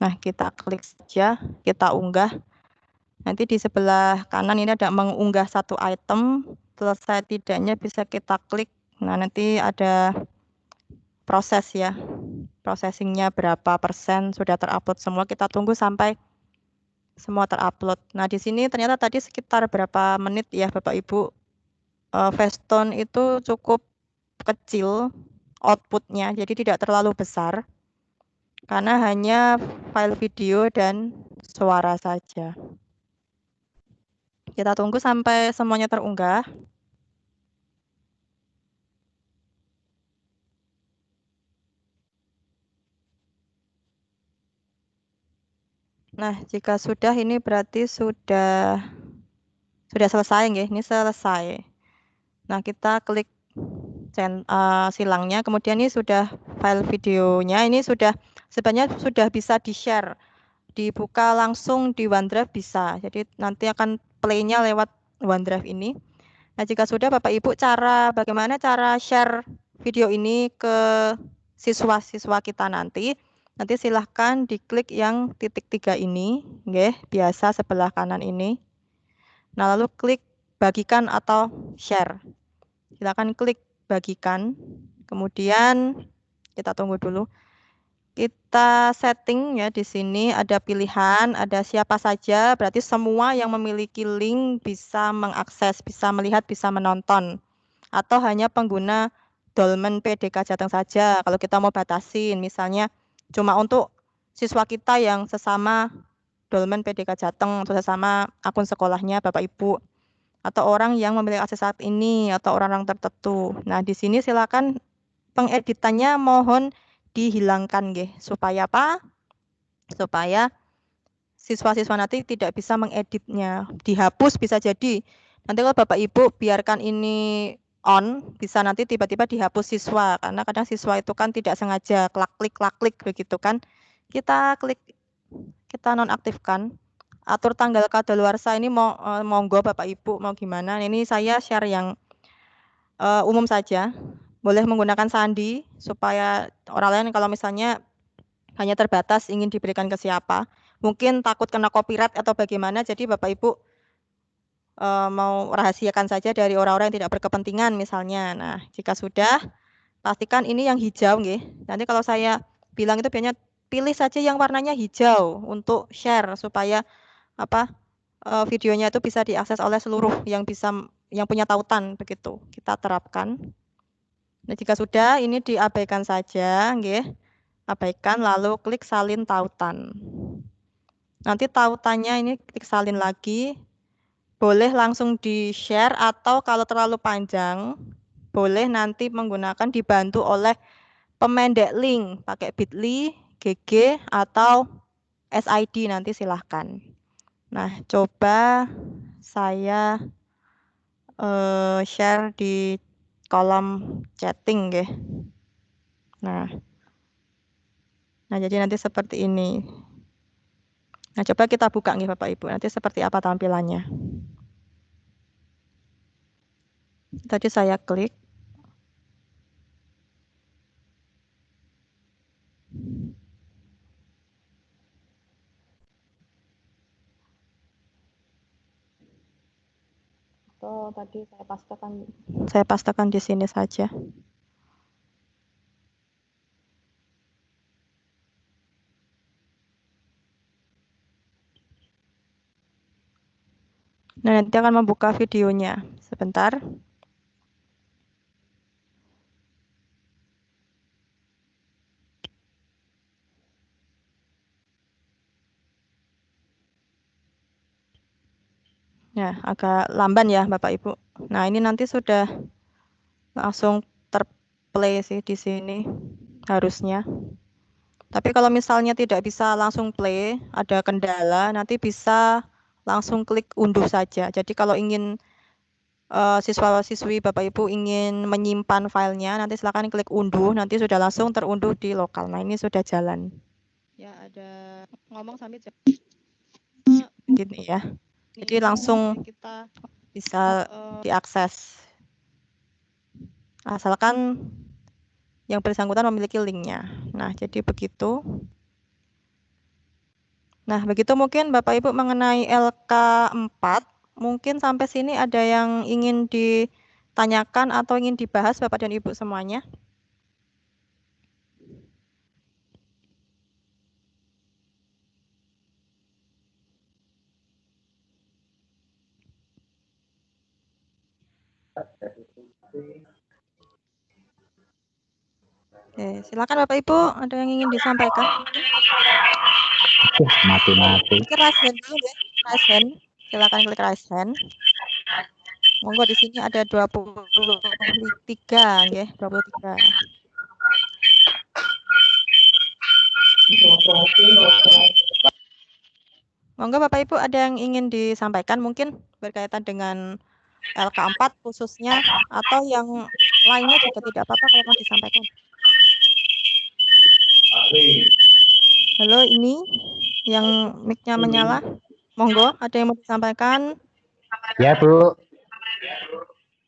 Nah, kita klik saja, kita unggah. Nanti di sebelah kanan ini ada mengunggah satu item, selesai tidaknya bisa kita klik. Nah, nanti ada proses ya. Processingnya berapa persen sudah terupload semua, kita tunggu sampai semua terupload. Nah, di sini ternyata tadi sekitar berapa menit ya Bapak Ibu. Fastone itu cukup kecil outputnya, jadi tidak terlalu besar. Karena hanya file video dan suara saja. Kita tunggu sampai semuanya terunggah. Nah, jika sudah ini berarti sudah selesai nggih, ini selesai. Nah, kita klik silangnya, kemudian ini sudah file videonya, ini sudah sebenarnya sudah bisa di-share, dibuka langsung di OneDrive bisa. Jadi nanti akan play-nya lewat OneDrive ini. Nah, jika sudah Bapak Ibu bagaimana cara share video ini ke siswa-siswa kita nanti silahkan diklik yang titik 3 ini, nggih, biasa sebelah kanan ini. Nah, lalu klik bagikan atau share. Silakan klik bagikan. Kemudian kita tunggu dulu. Kita setting ya di sini ada pilihan, ada siapa saja, berarti semua yang memiliki link bisa mengakses, bisa melihat, bisa menonton. Atau hanya pengguna Dolmen PDK Jateng saja kalau kita mau batasin, misalnya cuma untuk siswa kita yang sesama Dolmen PDK Jateng atau sesama akun sekolahnya Bapak Ibu atau orang yang memiliki akses saat ini atau orang-orang tertentu. Nah, di sini silakan pengeditannya mohon dihilangkan nggih. Supaya apa? Supaya siswa-siswa nanti tidak bisa mengeditnya. Dihapus bisa jadi. Nanti kalau Bapak Ibu biarkan ini on, bisa nanti tiba-tiba dihapus siswa. Karena kadang siswa itu kan tidak sengaja klik begitu kan. Kita klik, kita nonaktifkan. Atur tanggal kadaluarsa ini monggo Bapak Ibu mau gimana. Ini saya share yang umum saja. Boleh menggunakan sandi supaya orang lain kalau misalnya hanya terbatas ingin diberikan ke siapa. Mungkin takut kena copyright atau bagaimana, jadi Bapak Ibu mau rahasiakan saja dari orang-orang yang tidak berkepentingan misalnya. Nah, jika sudah, pastikan ini yang hijau nggih. Nanti kalau saya bilang itu biasanya pilih saja yang warnanya hijau untuk share supaya apa videonya itu bisa diakses oleh seluruh yang punya tautan begitu. Kita terapkan. Nah, jika sudah ini diabaikan saja nggih. Abaikan lalu klik salin tautan. Nanti tautannya ini klik salin lagi, boleh langsung di-share atau kalau terlalu panjang, boleh nanti menggunakan dibantu oleh pemendek link, pakai bit.ly, GG, atau SID nanti silahkan. Nah, coba saya share di kolom chatting ya. Nah, jadi nanti seperti ini. Nah, coba kita buka nih Bapak Ibu, nanti seperti apa tampilannya. Tadi saya klik. Oh, tadi saya pastekan di sini saja. Nah, nanti akan membuka videonya. Sebentar. Ya, agak lamban ya Bapak Ibu. Nah, ini nanti sudah langsung terplay sih di sini harusnya. Tapi kalau misalnya tidak bisa langsung play, ada kendala, nanti bisa langsung klik unduh saja. Jadi kalau ingin siswa-siswi Bapak Ibu ingin menyimpan filenya, nanti silakan klik unduh, nanti sudah langsung terunduh di lokal. Nah, ini sudah jalan. Ya, ada ngomong sambil gini ya. Jadi langsung kita bisa diakses. Asalkan yang bersangkutan memiliki linknya. Nah, jadi begitu. Nah, begitu mungkin Bapak Ibu mengenai LK4. Mungkin sampai sini ada yang ingin ditanyakan atau ingin dibahas Bapak dan Ibu semuanya. Oke, silakan Bapak Ibu, ada yang ingin disampaikan? Mati-mati. Mungkin raise hand dulu ya, raise hand. Silakan klik raise hand. Monggo di sini ada 23, nggih, 23. Monggo Bapak Ibu ada yang ingin disampaikan mungkin berkaitan dengan LK4 khususnya atau yang lainnya juga tidak apa-apa kalau mau disampaikan. Halo, ini yang mic-nya menyala. Monggo, ada yang mau disampaikan? Ya, Bu.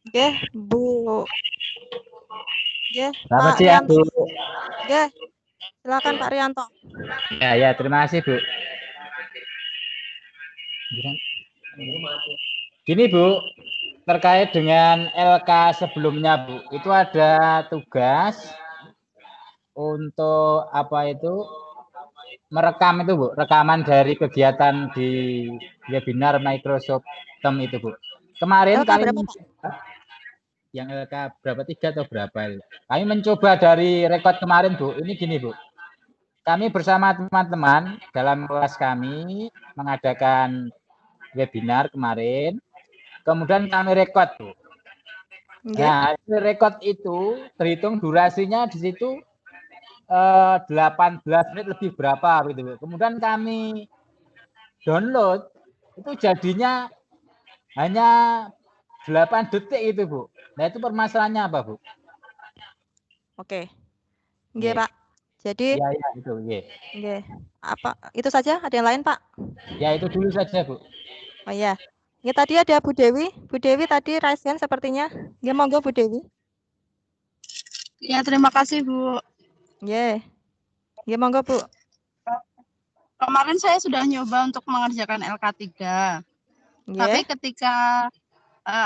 Oke, Bu. Oke, Selamat Pak siang, Rianto. Bu. Oke, silakan Pak Rianto. Ya, terima kasih, Bu. Gini, Bu, terkait dengan LK sebelumnya, Bu, itu ada tugas untuk apa itu merekam itu, Bu, rekaman dari kegiatan di webinar Microsoft Team itu, Bu. Kemarin LK kami berapa, Pak? yang LK berapa 3 atau berapa itu. Kami mencoba dari rekod kemarin, Bu. Ini gini, Bu. Kami bersama teman-teman dalam kelas kami mengadakan webinar kemarin. Kemudian kami rekod, Bu. Nah, rekod itu terhitung durasinya di situ 18 menit lebih berapa gitu. Kemudian kami download itu jadinya hanya 8 detik itu, Bu. Nah, itu permasalahannya apa, Bu? Oke. Nggih, Pak. Jadi ya itu, nggih. Apa itu saja? Ada yang lain, Pak? Ya, itu dulu saja, Bu. Oh iya. Ini tadi ada Bu Dewi. Bu Dewi tadi raise hand sepertinya. Nggih, monggo Bu Dewi. Ya, terima kasih, Bu. Nggih. Nggih, monggo, Bu. Kemarin saya sudah nyoba untuk mengerjakan LK3. Tapi Nggih. ketika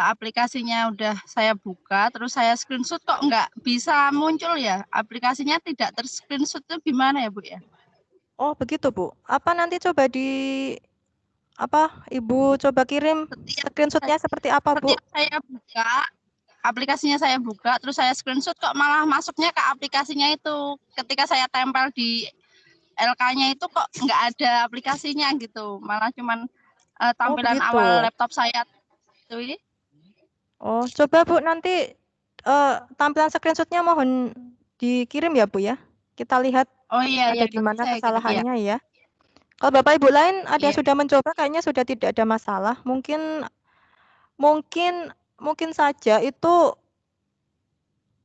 aplikasinya udah saya buka, terus saya screenshot kok nggak bisa muncul ya? Aplikasinya tidak ter-screenshot itu gimana ya, Bu ya? Oh, begitu, Bu. Apa nanti coba Ibu coba kirim screenshot-nya seperti apa, Bu? Setiap saya buka, aplikasinya saya buka, terus saya screenshot kok malah masuknya ke aplikasinya itu. Ketika saya tempel di LK-nya itu kok nggak ada aplikasinya gitu, malah cuman tampilan begitu. awal laptop saya itu. Oh, coba Bu nanti tampilan screenshot-nya mohon dikirim ya, Bu ya. Kita lihat Oh iya, ada di nanti mana saya kirim ya. kesalahannya ya. Kalau Bapak Ibu lain ada Iya. sudah mencoba kayaknya sudah tidak ada masalah. Mungkin saja itu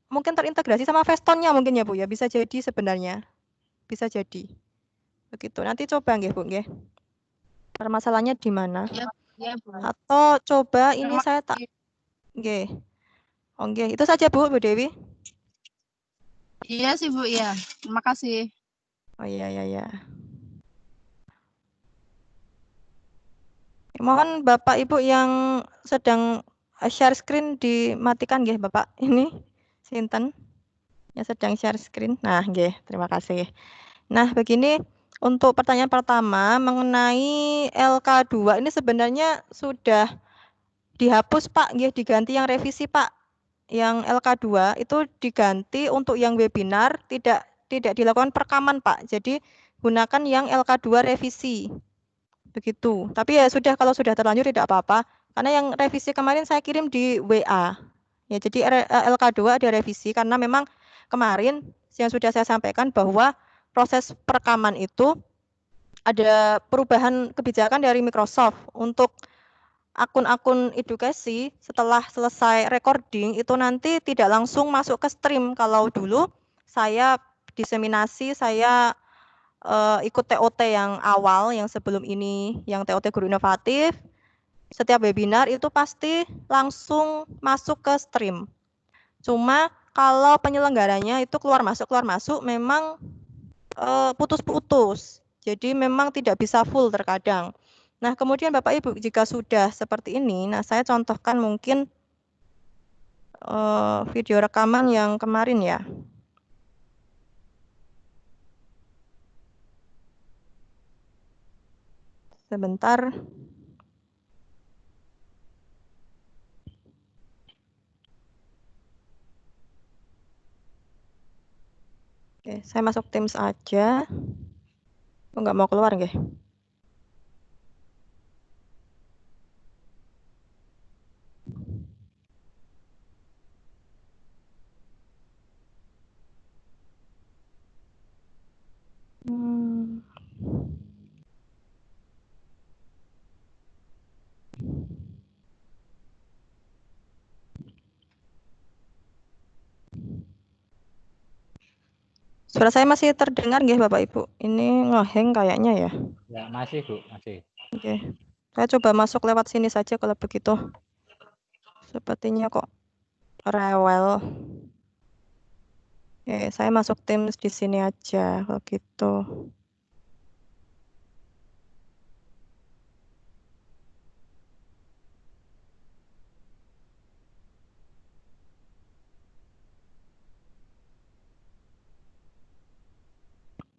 mungkin terintegrasi sama Festonnya mungkin ya, Bu ya. Bisa jadi sebenarnya. Bisa jadi. Begitu. Nanti coba nggih, Bu nggih. Permasalahannya di mana? Iya, Bu. Atau coba ini Terima saya tak kasih. nggih. Oke, itu saja Bu Dewi. Iya sih Bu, ya. Terima kasih. Oh iya, iya, iya. Mohon Bapak Ibu yang sedang share screen dimatikan nggih Bapak. Ini sinten yang sedang share screen. Nah, nggih, terima kasih. Nah, begini untuk pertanyaan pertama mengenai LK2 ini sebenarnya sudah dihapus Pak, nggih, diganti yang revisi Pak. Yang LK2 itu diganti untuk yang webinar tidak dilakukan perekaman Pak. Jadi gunakan yang LK2 revisi. Begitu. Tapi ya sudah kalau sudah terlanjur tidak apa-apa. Karena yang revisi kemarin saya kirim di WA. Ya, jadi LK2 ada revisi karena memang kemarin yang sudah saya sampaikan bahwa proses perekaman itu ada perubahan kebijakan dari Microsoft untuk akun-akun edukasi setelah selesai recording itu nanti tidak langsung masuk ke stream. Kalau dulu saya diseminasi, saya ikut TOT yang awal, yang sebelum ini, yang TOT Guru Inovatif, setiap webinar itu pasti langsung masuk ke stream. Cuma kalau penyelenggaranya itu keluar masuk, memang putus-putus. Jadi memang tidak bisa full terkadang. Nah, kemudian Bapak Ibu jika sudah seperti ini, nah saya contohkan mungkin video rekaman yang kemarin ya. Sebentar. Oke, saya masuk Teams aja. Oh, nggak mau keluar nggih? Hmm. Suara saya masih terdengar nggih Bapak Ibu? Ini ngeheng kayaknya ya. Ya, masih Bu, masih. Oke. Saya coba masuk lewat sini saja kalau begitu. Sepertinya kok rewel. Oke, saya masuk Teams di sini aja kalau gitu.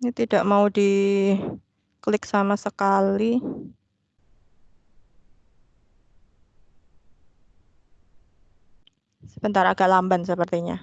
Ini tidak mau diklik sama sekali. Sebentar agak lamban sepertinya.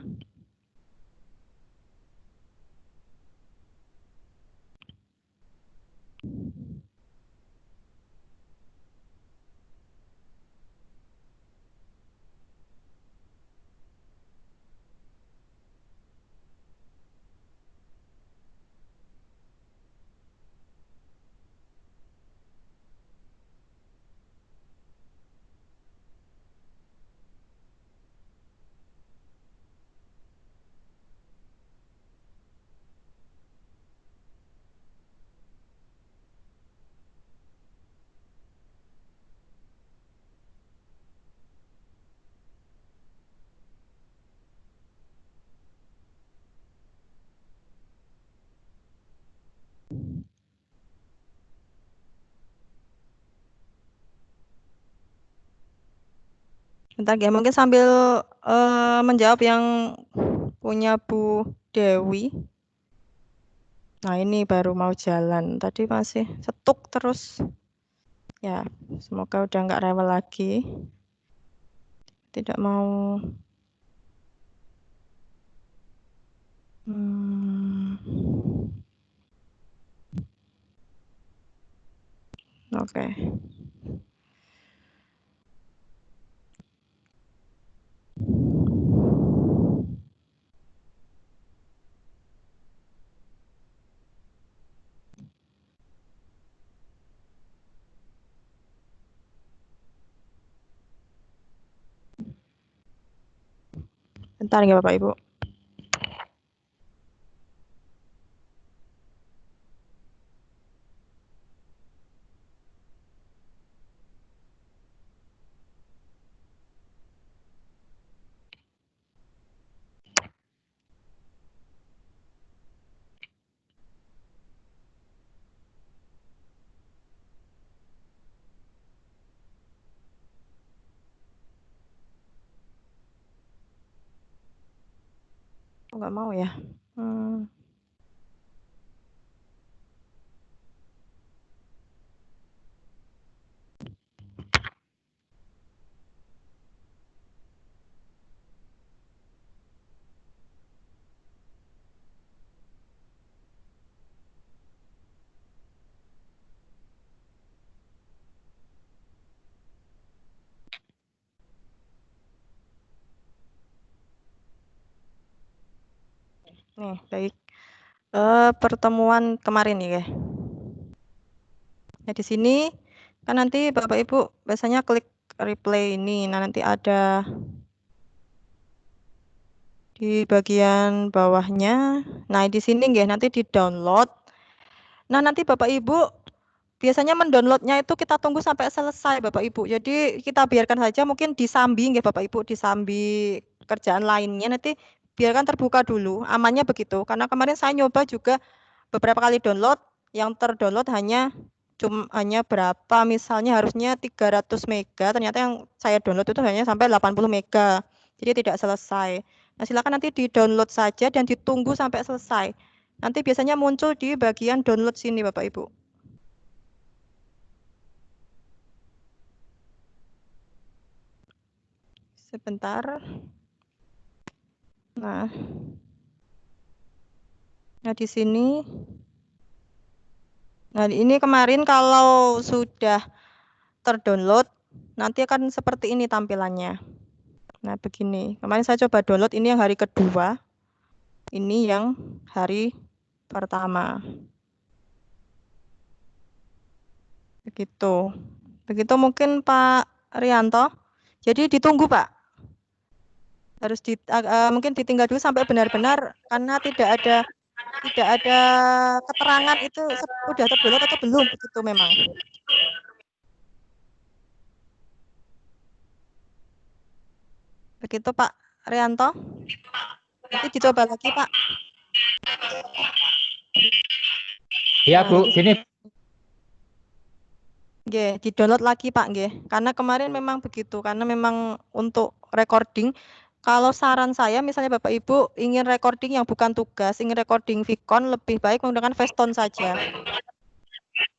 Bentar ya, mungkin sambil menjawab yang punya Bu Dewi. Nah, ini baru mau jalan. Tadi masih setuk terus. Ya, semoga udah nggak rewel lagi. Tidak mau. Oke. Bentar ya Bapak Ibu. nggak mau ya? Nih, baik. Pertemuan kemarin ya. Nah, di sini kan nanti Bapak Ibu biasanya klik replay ini. Nah, nanti ada di bagian bawahnya. Nah, di sini nggih nanti di-download. Nah, nanti Bapak Ibu biasanya mendownloadnya itu kita tunggu sampai selesai Bapak Ibu. Jadi kita biarkan saja mungkin disambi nggih Bapak Ibu, disambi kerjaan lainnya nanti biarkan terbuka dulu, amannya begitu. Karena kemarin saya nyoba juga beberapa kali download, yang terdownload hanya berapa, misalnya harusnya 300 mega, ternyata yang saya download itu hanya sampai 80 mega. Jadi tidak selesai. Nah, silakan nanti di-download saja dan ditunggu sampai selesai. Nanti biasanya muncul di bagian download sini Bapak Ibu. Sebentar. Nah, di sini. Nah, ini kemarin kalau sudah terdownload, nanti akan seperti ini tampilannya. Nah, begini. Kemarin saya coba download ini yang hari kedua. Ini yang hari pertama. Begitu. Begitu mungkin Pak Rianto. Jadi ditunggu, Pak. Harus mungkin ditinggal dulu sampai benar-benar karena tidak ada keterangan itu sudah terdownload atau belum, begitu memang. Begitu Pak Rianto. Nanti dicoba lagi Pak. Iya Bu, gini. Nggih, di-download lagi Pak nggih. Karena kemarin memang begitu, karena memang untuk recording kalau saran saya misalnya Bapak Ibu ingin recording yang bukan tugas, ingin recording Vicon lebih baik menggunakan Facetone saja.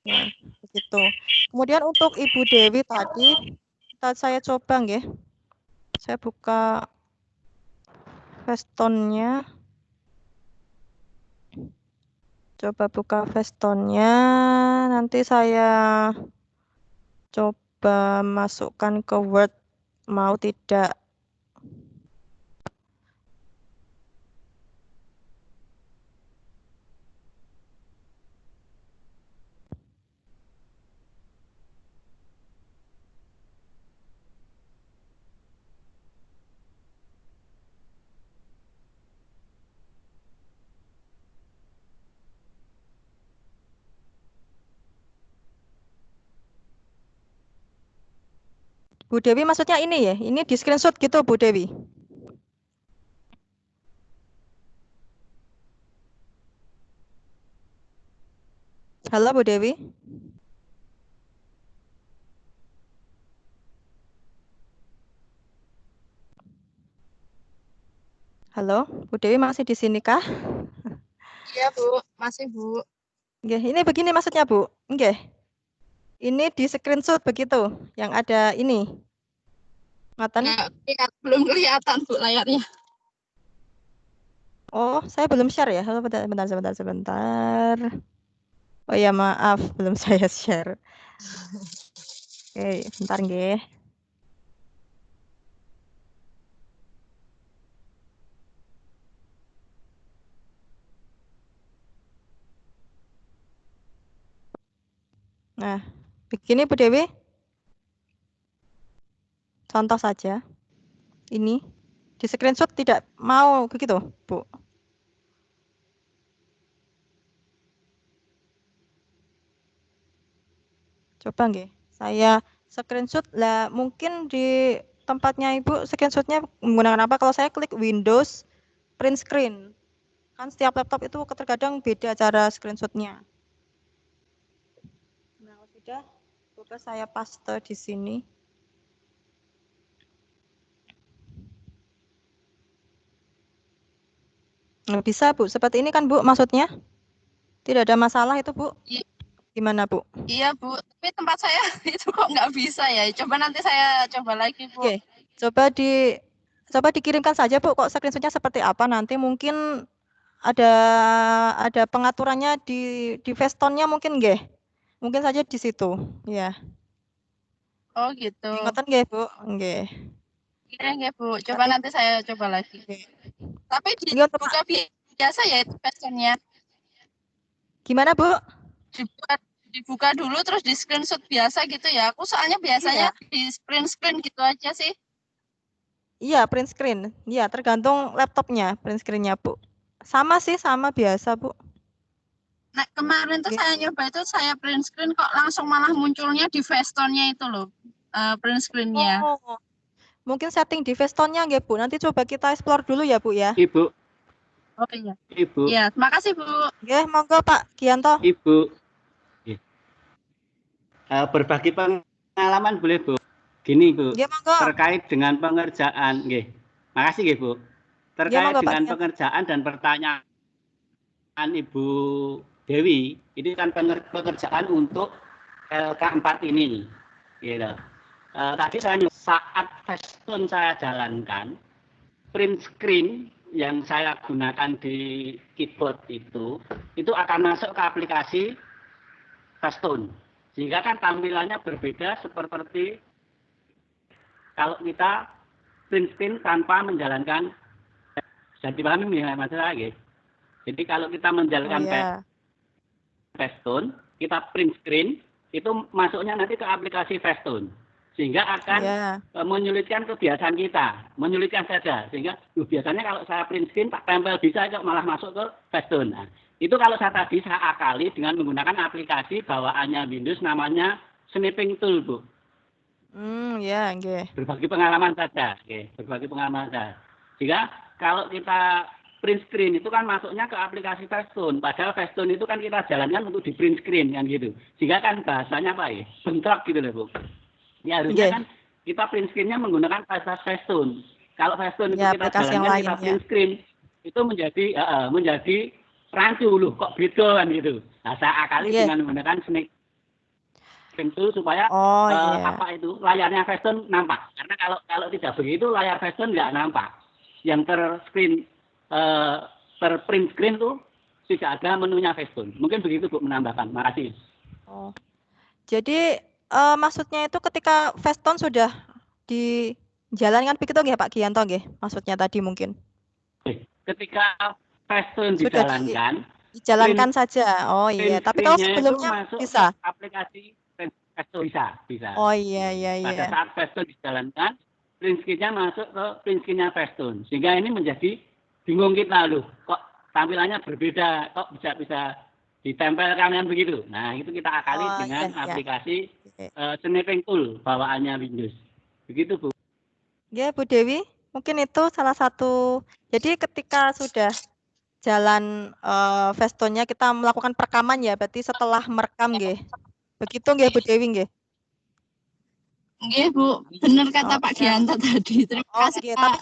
Nah, begitu. Kemudian untuk Ibu Dewi tadi saya coba nggih. Saya buka Facetone-nya. Coba buka Facetone-nya. Nanti saya coba masukkan ke Word, mau tidak. Bu Dewi maksudnya ini ya? Ini di screenshot gitu Bu Dewi? Halo Bu Dewi? Halo, Bu Dewi masih di sini kah? Iya Bu, masih Bu. Nggih, ini begini maksudnya Bu. Nggih. Ini di screenshot begitu, yang ada ini. Ngoten? Belum kelihatan Bu layarnya. Oh, saya belum share ya. Halo, sebentar. Oh ya, maaf, belum saya share. Oke, bentar nggih. Nah, begini Bu Dewi. Contoh saja. Ini di screenshot tidak mau begitu, Bu. Coba nggih. Saya screenshot lah, mungkin di tempatnya Ibu screenshotnya menggunakan apa? Kalau saya klik Windows print screen. Kan setiap laptop itu terkadang beda cara screenshotnya. Nah, sudah, coba saya paste di sini. Bisa, Bu. Seperti ini kan, Bu, maksudnya? Tidak ada masalah itu, Bu? I- Gimana, Bu? Iya, Bu. Tapi tempat saya itu kok nggak bisa ya. Coba nanti saya coba lagi, Bu. Oke. Coba dikirimkan saja, Bu, kok screenshot-nya seperti apa. Nanti mungkin ada pengaturannya di Festonnya mungkin nggih. Mungkin saja di situ. Ya. Oh, gitu. Ngoten nggih, Bu? Nggih. Iya, nggih, Bu. Coba nanti saya coba lagi. Oke. Tapi Ini untuk dibuka biasa ya itu passionnya. gimana, Bu? Dibuka dulu terus di screenshot biasa gitu ya. Aku soalnya biasanya di screen gitu aja sih. Iya, print screen. Iya, tergantung laptopnya, print screen-nya, Bu. Sama sih, sama biasa, Bu. Nah, kemarin tuh Oke. saya nyoba itu saya print screen kok langsung malah munculnya di Festonnya itu loh. Print screen-nya. Oh, mungkin setting di Festonnya nggih, Bu. Nanti coba kita explore dulu ya, Bu ya. Ibu, Oh iya. Ibu, Iya, terima kasih, Bu. Nggih, monggo Pak Gianto. Ibu. Berbagi pengalaman boleh, Bu? Gini, Bu. Nggih, monggo. Terkait dengan pengerjaan, nggih. Makasih, nggih, Bu. Terkait monggo, Pak dengan Gianto. pengerjaan dan pertanyaan Ibu Dewi, ini kan pekerjaan untuk LK4 ini. Gitu. Tadi saat Feston saya jalankan, print screen yang saya gunakan di keyboard itu akan masuk ke aplikasi Feston. Sehingga kan tampilannya berbeda seperti kalau kita print screen tanpa menjalankan. Bisa dipahami ya Mas lagi. Jadi kalau kita menjalankan Feston, kita print screen, itu masuknya nanti ke aplikasi Feston. Sehingga akan menyulitkan kebiasaan kita, menyulitkan saja. Sehingga biasanya kalau saya print screen, tak tempel bisa kok malah masuk ke Feston. Nah, itu kalau saya tadi saya akali dengan menggunakan aplikasi bawaannya Windows namanya Snipping Tool, Bu. Nggih. Berbagi pengalaman saja, berbagi pengalaman saja. Jika kalau kita print screen itu kan masuknya ke aplikasi Feston, padahal Feston itu kan kita jalankan untuk di print screen kan gitu. Jika kan bahasanya apa ya? Bentrok gitu loh, Bu. Ya harusnya kan kita print screen-nya menggunakan bahasa Feston. Kalau Feston itu kita jalankan kita print screen, itu menjadi rancu loh, kok beda kan gitu. Nah, saya akali dengan menggunakan Snipping Tool supaya layarnya Feston nampak. Karena kalau tidak begitu layar Feston nggak nampak. Yang terprint screen tuh tidak ada menunya Feston. Mungkin begitu Bu menambahkan. Makasih. Oh. Jadi maksudnya itu ketika Feston sudah dijalankan begitu nggih Pak Gianto nggih? Maksudnya tadi mungkin. Ketika Feston dijalankan saja. Oh iya, tapi kalau sebelumnya bisa. Aplikasi Feston bisa. Oh iya. Pada saat Feston dijalankan, print screen-nya masuk ke print screen-nya Feston. Sehingga ini menjadi bingung kita loh, kok tampilannya berbeda, kok bisa ditempelkan kan begitu. Nah, itu kita akali dengan aplikasi Snipping Tool bawaannya Windows. Begitu, Bu. Ya, Bu Dewi, mungkin itu salah satu. Jadi ketika sudah jalan Festonnya kita melakukan perekaman ya, berarti setelah merekam nggih. Begitu nggih Bu Dewi nggih? Nggih, Bu. Benar kata Pak Gianto tadi. Terima kasih. Tapi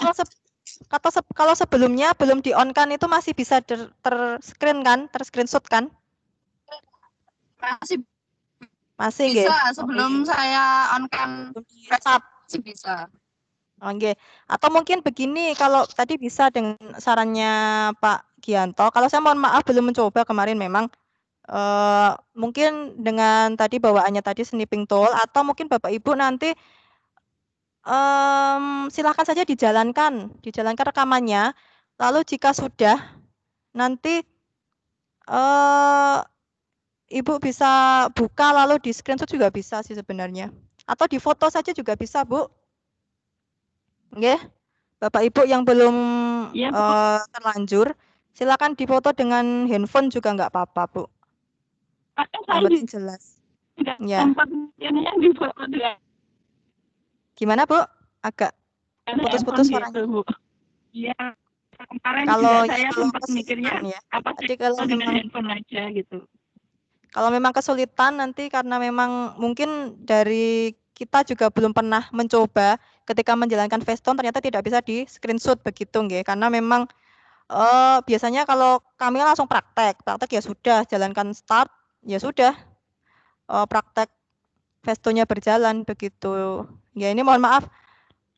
kalau sebelumnya belum di-on-kan itu masih bisa ter-screen kan, ter-screenshot kan? Masih nggih. Bisa sebelum saya on-kan laptop sih bisa. Oke. Atau mungkin begini, kalau tadi bisa dengan sarannya Pak Gianto, kalau saya mohon maaf belum mencoba kemarin memang mungkin dengan tadi bawaannya tadi Snipping Tool atau mungkin Bapak Ibu nanti silakan saja dijalankan rekamannya. Lalu jika sudah nanti Ibu bisa buka lalu di screenshot juga bisa sih sebenarnya. Atau di foto saja juga bisa, Bu. Nggih. Bapak Ibu yang belum terlanjur, silakan difoto dengan handphone juga nggak apa-apa, Bu. Yang penting jelas. Ya. Gimana, Bu? Agak putus-putus suaranya. Iya. Kemarin kalau saya sempat mikirnya apa sih kalau dengan handphone aja gitu. Kalau memang kesulitan nanti karena memang mungkin dari kita juga belum pernah mencoba ketika menjalankan Feston ternyata tidak bisa di screenshot begitu nggih, karena memang Biasanya kalau kami langsung praktek ya sudah, jalankan start, ya sudah, praktek festonya berjalan begitu. Ya ini mohon maaf,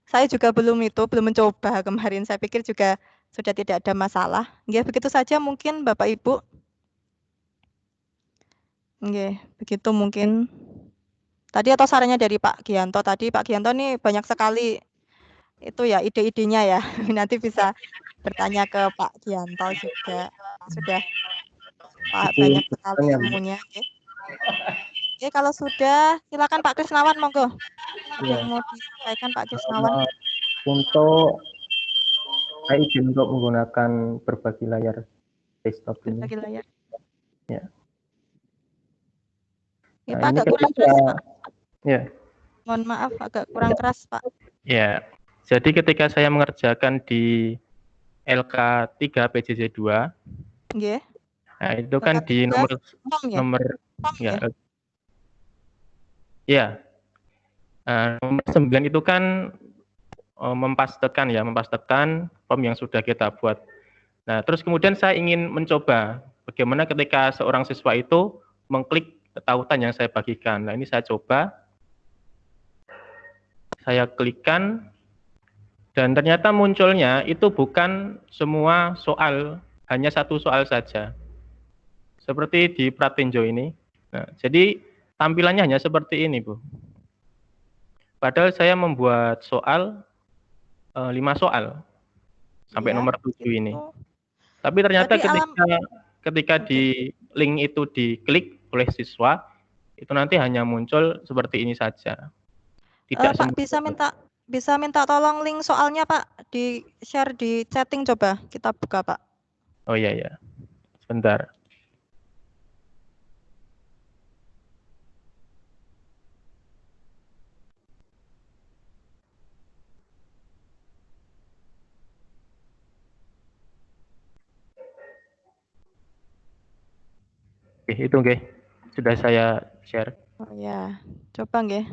saya juga belum mencoba kemarin, saya pikir juga sudah tidak ada masalah. Ya begitu saja mungkin Bapak Ibu. Nggih, begitu mungkin. Tadi atau sarannya dari Pak Gianto tadi, Pak Gianto nih banyak sekali itu ya ide-idenya ya. Nanti bisa bertanya ke Pak Gianto juga. Sudah banyak sekali ilmunya. Oke, kalau sudah silakan Pak Krisnawan monggo. Ada yang mau disampaikan Pak Krisnawan? Untuk saya izin untuk menggunakan berbagi layar desktop ini. Berbagi layar. Ya. Ya, Nah, Pak, ini agak kurang keras, Pak. Ya. Mohon maaf, agak kurang keras, Pak. Ya. Jadi ketika saya mengerjakan di LK3 PJJ 2, Nggih. nah itu kan di nomor ya. Ya. Nomor 9 itu kan mempastekan form yang sudah kita buat. Nah, terus kemudian saya ingin mencoba bagaimana ketika seorang siswa itu mengklik tautan yang saya bagikan. Nah, ini saya coba. Saya klikkan dan ternyata munculnya itu bukan semua soal, hanya satu soal saja. Seperti di Pratinjo ini. Nah, jadi tampilannya hanya seperti ini, Bu. Padahal saya membuat soal 5 soal sampai nomor 7 ini. Tapi ternyata ketika di link itu diklik oleh siswa, itu nanti hanya muncul seperti ini saja. Tidak Pak bisa minta tolong link soalnya Pak di share di chatting coba kita buka Pak. Oh iya ya, sebentar. Oke, itu nggih. Sudah saya share. Oh ya, coba nggih.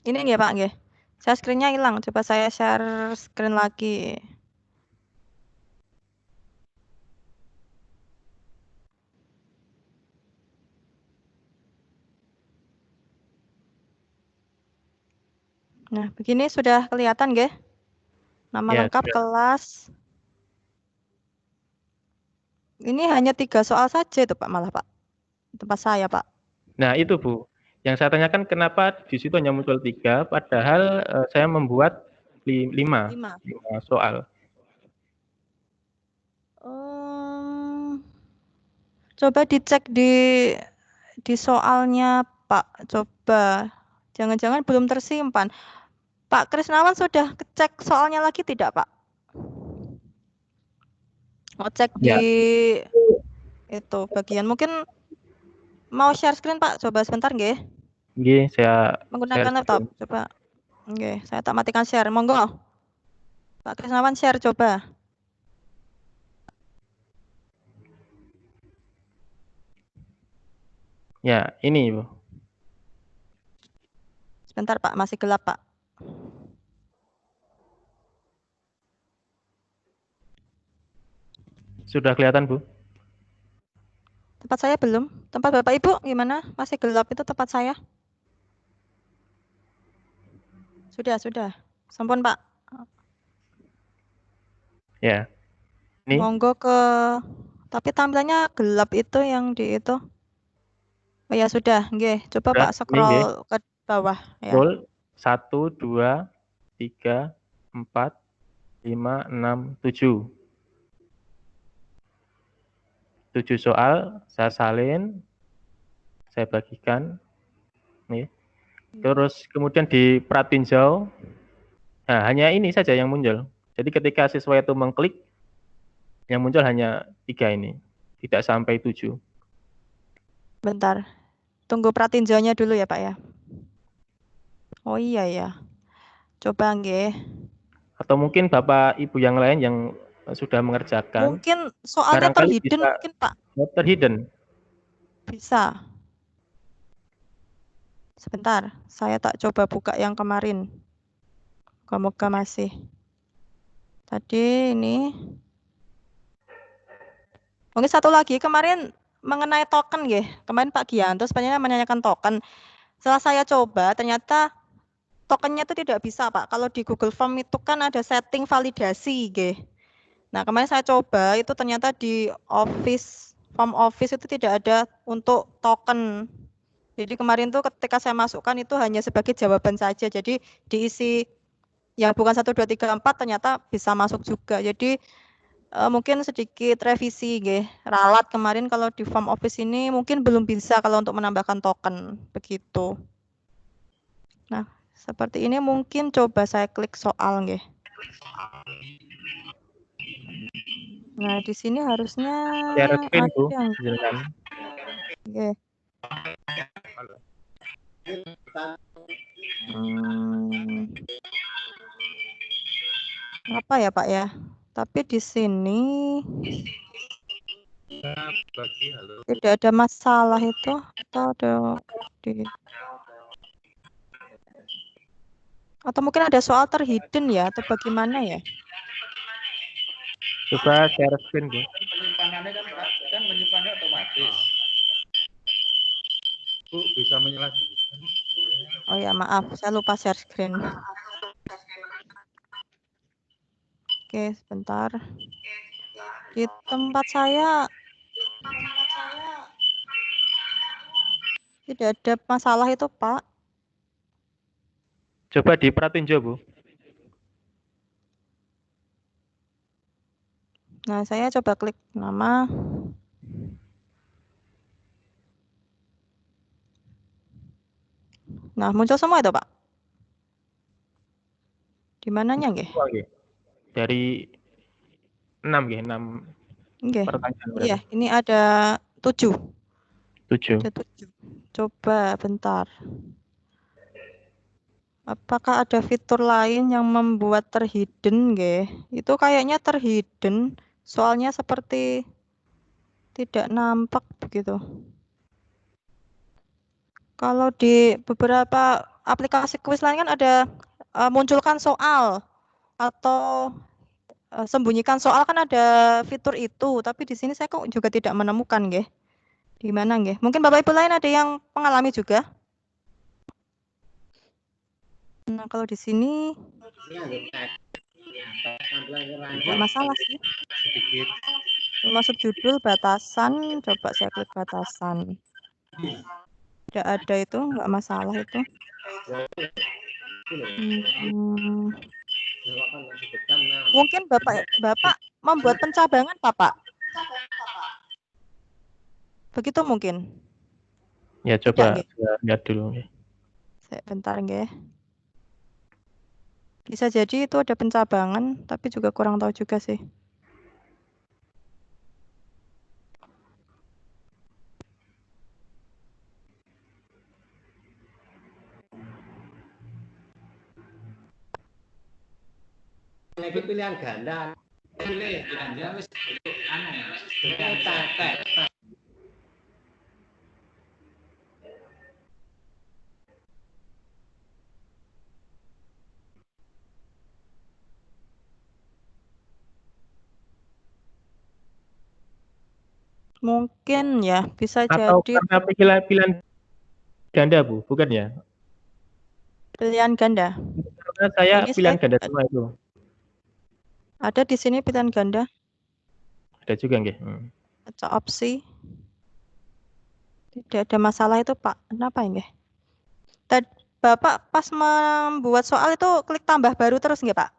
Ini nggih Pak nggih. Saya screen-nya hilang. Coba saya share screen lagi. Nah, begini sudah kelihatan nggih? Nama lengkap sudah. Kelas. Ini hanya 3 soal saja itu Pak malah Pak. Tempat saya Pak. Nah itu Bu, yang saya tanyakan kenapa di situ hanya muncul 3, padahal saya membuat 5 soal. Coba dicek di soalnya Pak, coba. Jangan-jangan belum tersimpan. Pak Krisnawan sudah cek soalnya lagi tidak Pak? Mau cek di itu bagian. Mungkin mau share screen Pak, coba sebentar nggih. Nggih, saya menggunakan laptop. Coba. Oke, saya tak matikan share. Monggo. Pak Krisnawan share coba. Ya, ini Bu. Sebentar Pak, masih gelap Pak. Sudah kelihatan Bu? Tempat saya belum. Tempat Bapak Ibu gimana? Masih gelap itu tempat saya. Sudah. Sampun Pak. Ya. Ini. Monggo tapi tampilannya gelap itu yang di itu. Oh ya sudah, nggih. Coba Pak scroll ke bawah ya. Scroll 1 2 3 4 5 6 7. 7 soal saya salin, saya bagikan. Nih. Terus kemudian di Pratinjau, nah hanya ini saja yang muncul. Jadi ketika siswa itu mengklik, yang muncul hanya 3 ini, tidak sampai 7. Bentar, tunggu Pratinjaunya dulu ya Pak ya. Oh iya ya, coba nggih. Atau mungkin Bapak Ibu yang lain yang sudah mengerjakan. Mungkin soalnya Barangkali terhidden bisa mungkin Pak. terhidden. Bisa. Sebentar, saya tak coba buka yang kemarin. Moga-moga masih. Tadi ini. Mungkin satu lagi kemarin mengenai token ya. Kemarin Pak Gianto sebenarnya menanyakan token. Setelah saya coba ternyata tokennya itu tidak bisa Pak. Kalau di Google Form itu kan ada setting validasi G. Nah, kemarin saya coba itu ternyata di form office itu tidak ada untuk token. Jadi kemarin tuh ketika saya masukkan itu hanya sebagai jawaban saja. Jadi diisi yang bukan 1, 2, 3, 4 ternyata bisa masuk juga. Jadi mungkin sedikit revisi G. Ralat kemarin kalau di form office ini mungkin belum bisa kalau untuk menambahkan token. Begitu. Nah, seperti ini mungkin coba saya klik soal G. Nah, di sini harusnya Share screen, ada Bu. yang Silakan. Oke. Apa ya Pak ya? Tapi di sini tidak ada masalah itu atau ada atau mungkin ada soal terhidden ya atau bagaimana ya? Coba share screen, Bu. Penyimpanannya kan menyimpannya otomatis. Bu, bisa menyala sedikit. Oh ya, maaf, saya lupa share screen. Oke, sebentar. Di tempat saya tidak ada masalah itu, Pak. Coba di Pratinjo, Bu. Nah, saya coba klik nama. Nah, muncul semua itu, Pak. Di mananya, nggih? Dari 6, nggih, 6 Nggih. pertanyaan. Iya, ini ada 7. 7. Ada 7. Coba bentar. Apakah ada fitur lain yang membuat terhidden, nggih? Itu kayaknya terhidden, soalnya seperti tidak nampak begitu. Kalau di beberapa aplikasi kuis lain kan ada munculkan soal atau sembunyikan soal kan ada fitur itu, tapi di sini saya kok juga tidak menemukan, nggih. Di mana, nggih? Mungkin Bapak Ibu lain ada yang mengalami juga? Nah, kalau di sini tidak masalah sih. Masuk judul batasan, coba saya klik batasan. Tidak ada itu, nggak masalah itu. Mungkin Bapak membuat pencabangan, Pak? Begitu mungkin. Ya, coba Tidak, lihat dulu. Saya bentar, nggih. Bisa jadi itu ada pencabangan, tapi juga kurang tahu juga sih. Itu pilihan ganda. Pilih ganda wis Mungkin ya, bisa Atau jadi karena pilihan ganda, Bu, bukan ya? pilihan ganda. Karena saya Ini pilihan saya ganda semua itu. ada di sini pilihan ganda. Ada juga, nggih. Baca opsi. Tidak ada masalah itu, Pak. Kenapa nggih? Bapak pas membuat soal itu klik tambah baru terus nggih, Pak?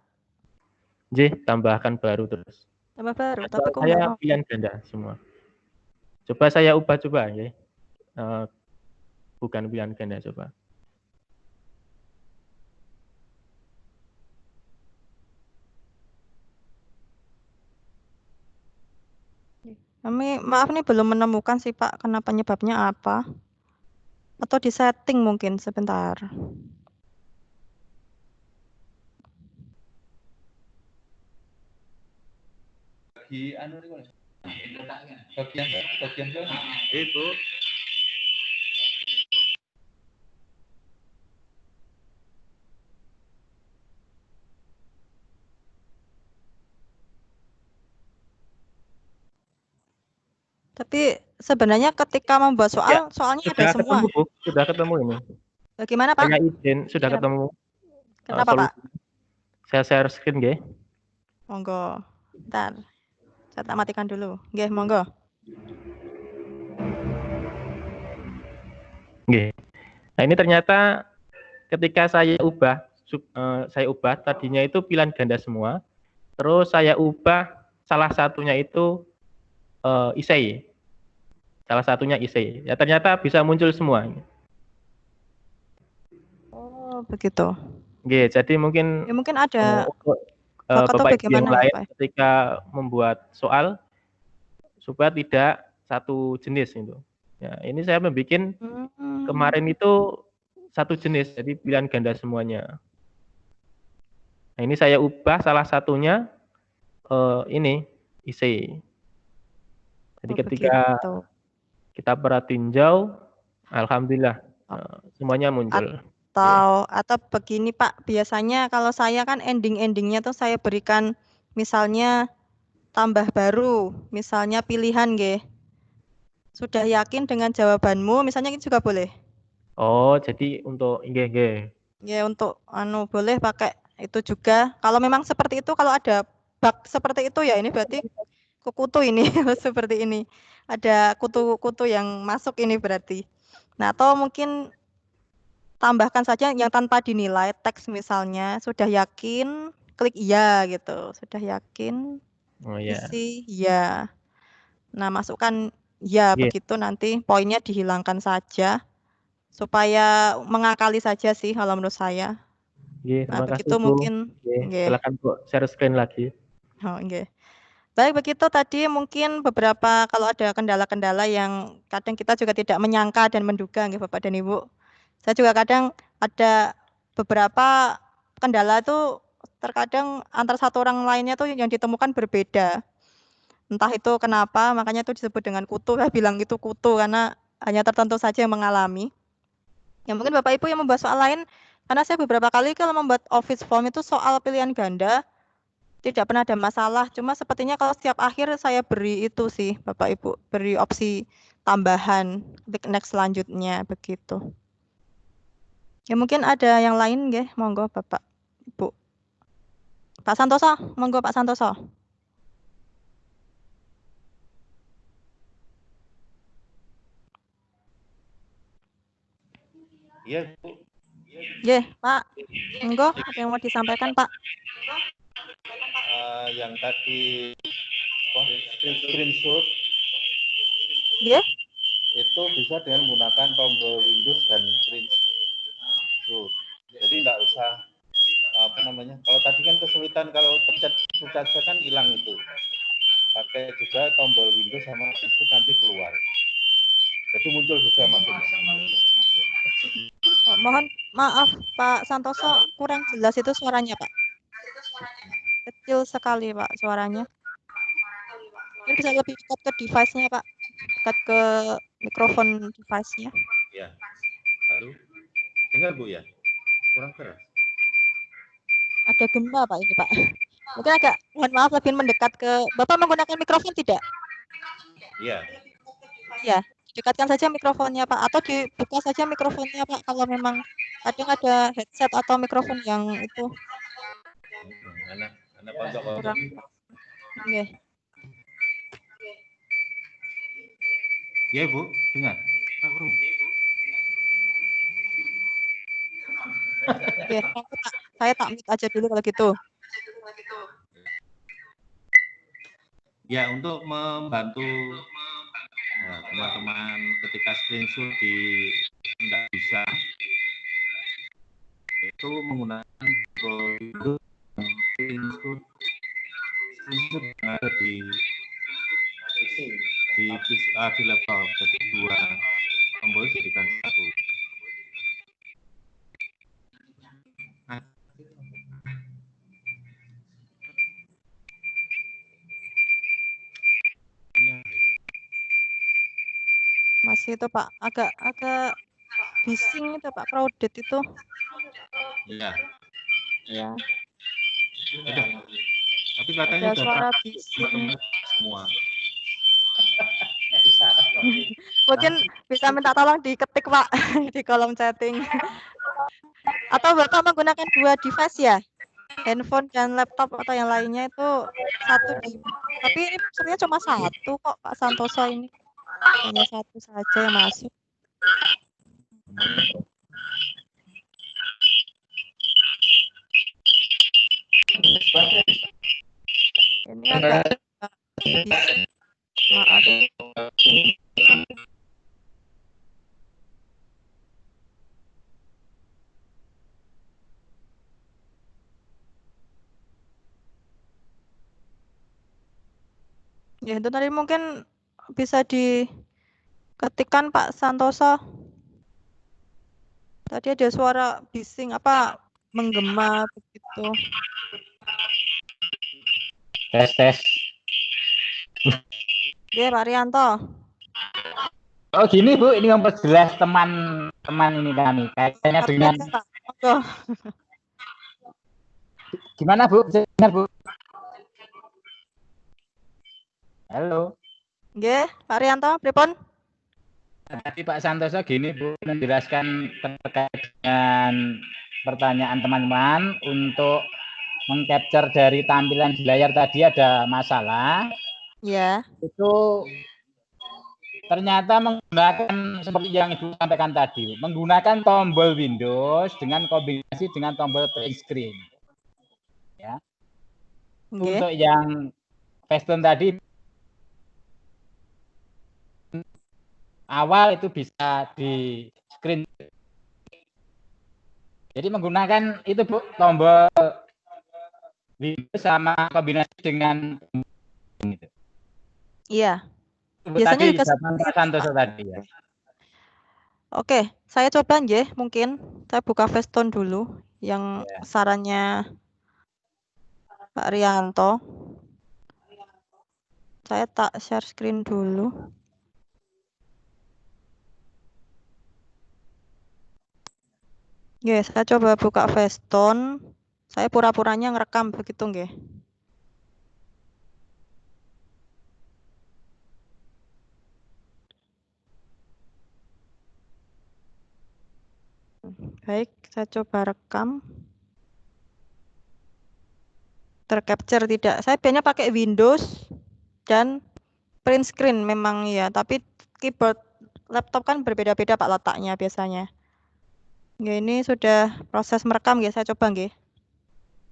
Nggih, tambahkan baru terus. Tambah baru, Soal tapi kok saya nggak mau. pilihan ganda semua. Coba saya ubah coba, nggih. Bukan pilihan ganda, coba. Kami maaf nih belum menemukan sih Pak, kenapa penyebabnya apa? Atau di setting mungkin sebentar. bagi anu niku. Bagian itu. Tapi sebenarnya ketika membuat Ya, soalnya ada sudah semua. ketemu Bu, sudah ketemu ini. Bagaimana Pak? Saya izin sudah Kenapa? ketemu Kenapa Pak? solusi. Saya share screen nggih. Monggo. Bentar. Saya tak matikan dulu. Nggih, monggo. Nggih. Nah, ini ternyata ketika saya ubah tadinya itu pilihan ganda semua, terus saya ubah salah satunya itu isei. Salah satunya isei. Ya ternyata bisa muncul semua. Oh, begitu. Nggih, jadi mungkin Ya mungkin ada untuk bug atau Bapak Ibu yang bagaimana lain Bapak? ketika membuat soal supaya tidak satu jenis itu. Ya, ini saya membuat kemarin itu satu jenis, jadi pilihan ganda semuanya. Nah, ini saya ubah salah satunya ini IC. Jadi ketika begitu. kita perhatinjau, alhamdulillah semuanya muncul. Atau begini Pak, biasanya kalau saya kan ending-endingnya tuh saya berikan misalnya tambah baru, misalnya pilihan nggih. Sudah yakin dengan jawabanmu, misalnya itu juga boleh. Oh, jadi untuk nggih. Ya untuk boleh pakai itu juga. Kalau memang seperti itu, kalau ada bug seperti itu ya ini berarti kutu ini seperti ini. Ada kutu-kutu yang masuk ini berarti. Nah, atau mungkin tambahkan saja yang tanpa dinilai teks misalnya sudah yakin klik iya gitu. Sudah yakin Oh ya. isi iya. Nah, masukkan ya begitu nanti poinnya dihilangkan saja supaya mengakali saja sih kalau menurut saya. Nah, Terima begitu kasih Bu. mungkin nggih. Silakan Bu share screen lagi. Oh, nggih. Baik, begitu tadi mungkin beberapa kalau ada kendala-kendala yang kadang kita juga tidak menyangka dan menduga nggih Bapak dan Ibu. Saya juga kadang ada beberapa kendala itu terkadang antara satu orang lainnya tuh yang ditemukan berbeda. Entah itu kenapa, makanya itu disebut dengan kutu. Saya bilang itu kutu karena hanya tertentu saja yang mengalami. Ya mungkin Bapak Ibu yang membuat soal lain, karena saya beberapa kali kalau membuat office form itu soal pilihan ganda, tidak pernah ada masalah, cuma sepertinya kalau setiap akhir saya beri itu sih Bapak Ibu, beri opsi tambahan, klik next selanjutnya, begitu. Ya mungkin ada yang lain nggih, monggo Bapak Ibu. Pak Santoso, monggo Pak Santoso. Iya, Bu. Nggih, Pak. Monggo, ada yang mau disampaikan, Pak? Yang tadi screenshot Nggih. itu bisa dengan menggunakan tombol Windows dan screenshot. Jadi nggak usah kalau tadi kan kesulitan kalau pencet saja kan hilang itu. Pakai juga tombol Windows sama itu nanti keluar. Jadi muncul juga maksudnya. Oh, mohon maaf Pak Santoso, kurang jelas itu suaranya Pak. Kecil sekali Pak suaranya. Mungkin bisa lebih dekat ke device-nya Pak. Dekat ke mikrofon device-nya. Ya. Lalu dengar Bu ya? Kurang keras. Ada gempa Pak ini Pak. Mungkin agak mohon maaf lebih mendekat ke Bapak menggunakan mikrofon tidak? Iya. Iya, dekatkan saja mikrofonnya Pak atau dibuka saja mikrofonnya Pak kalau memang kadang ada headset atau mikrofon yang itu Anak pondok. kurang. Nggih. Iya Bu, dengar. Oke, saya tak mute aja dulu kalau gitu. Ya, untuk membantu teman-teman ketika screenshot tidak bisa itu menggunakan Windows screenshot yang ada di laptop, jadi dua tombol jadikan satu. sih itu Pak, agak bising itu Pak, crowded itu. Iya. Ya, Udah. Tapi katanya ada udah suara berangkat bising. semua. Mungkin bisa minta tolong diketik Pak di kolom chatting. Atau Bapak menggunakan 2 device ya? Handphone dan laptop atau yang lainnya itu satu tapi ini sebenarnya cuma satu kok Pak Santoso ini. Hanya satu saja yang masuk. Ini agak bising. Maaf. Ya itu tadi mungkin bisa diketikkan Pak Santoso. Tadi ada suara bising apa menggema begitu. Tes. Oke, Pak Rianto. Oh gini Bu, ini memperjelas teman-teman ini kami. Kayaknya dengan Pak. Monggo. gimana Bu? Bisa dengar Bu? Halo. Nggih, Pak Rianto, pripun? Tadi Pak Santoso gini Bu, menjelaskan terkait dengan pertanyaan teman-teman untuk mengcapture dari tampilan di layar tadi ada masalah. Ya. Itu ternyata menggunakan seperti yang Ibu sampaikan tadi, menggunakan tombol Windows dengan kombinasi dengan tombol print screen. Ya. Nggih. Untuk yang Facetune tadi awal itu bisa di screen. Jadi menggunakan itu Bu, tombol Windows sama kombinasi dengan gitu. Iya. Biasanya Biasanya juga Pak Santoso tadi ya. Oke, saya coba nggih mungkin. Saya buka Facetune dulu yang sarannya Pak Rianto. Saya tak share screen dulu. Nggih, saya coba buka Facetune. Saya pura-puranya ngerekam begitu nggih. Baik, saya coba rekam. Tercapture tidak. Saya biasanya pakai Windows dan print screen memang ya, tapi keyboard laptop kan berbeda-beda Pak letaknya biasanya. Nggih, ini sudah proses merekam nggih, saya coba nggih.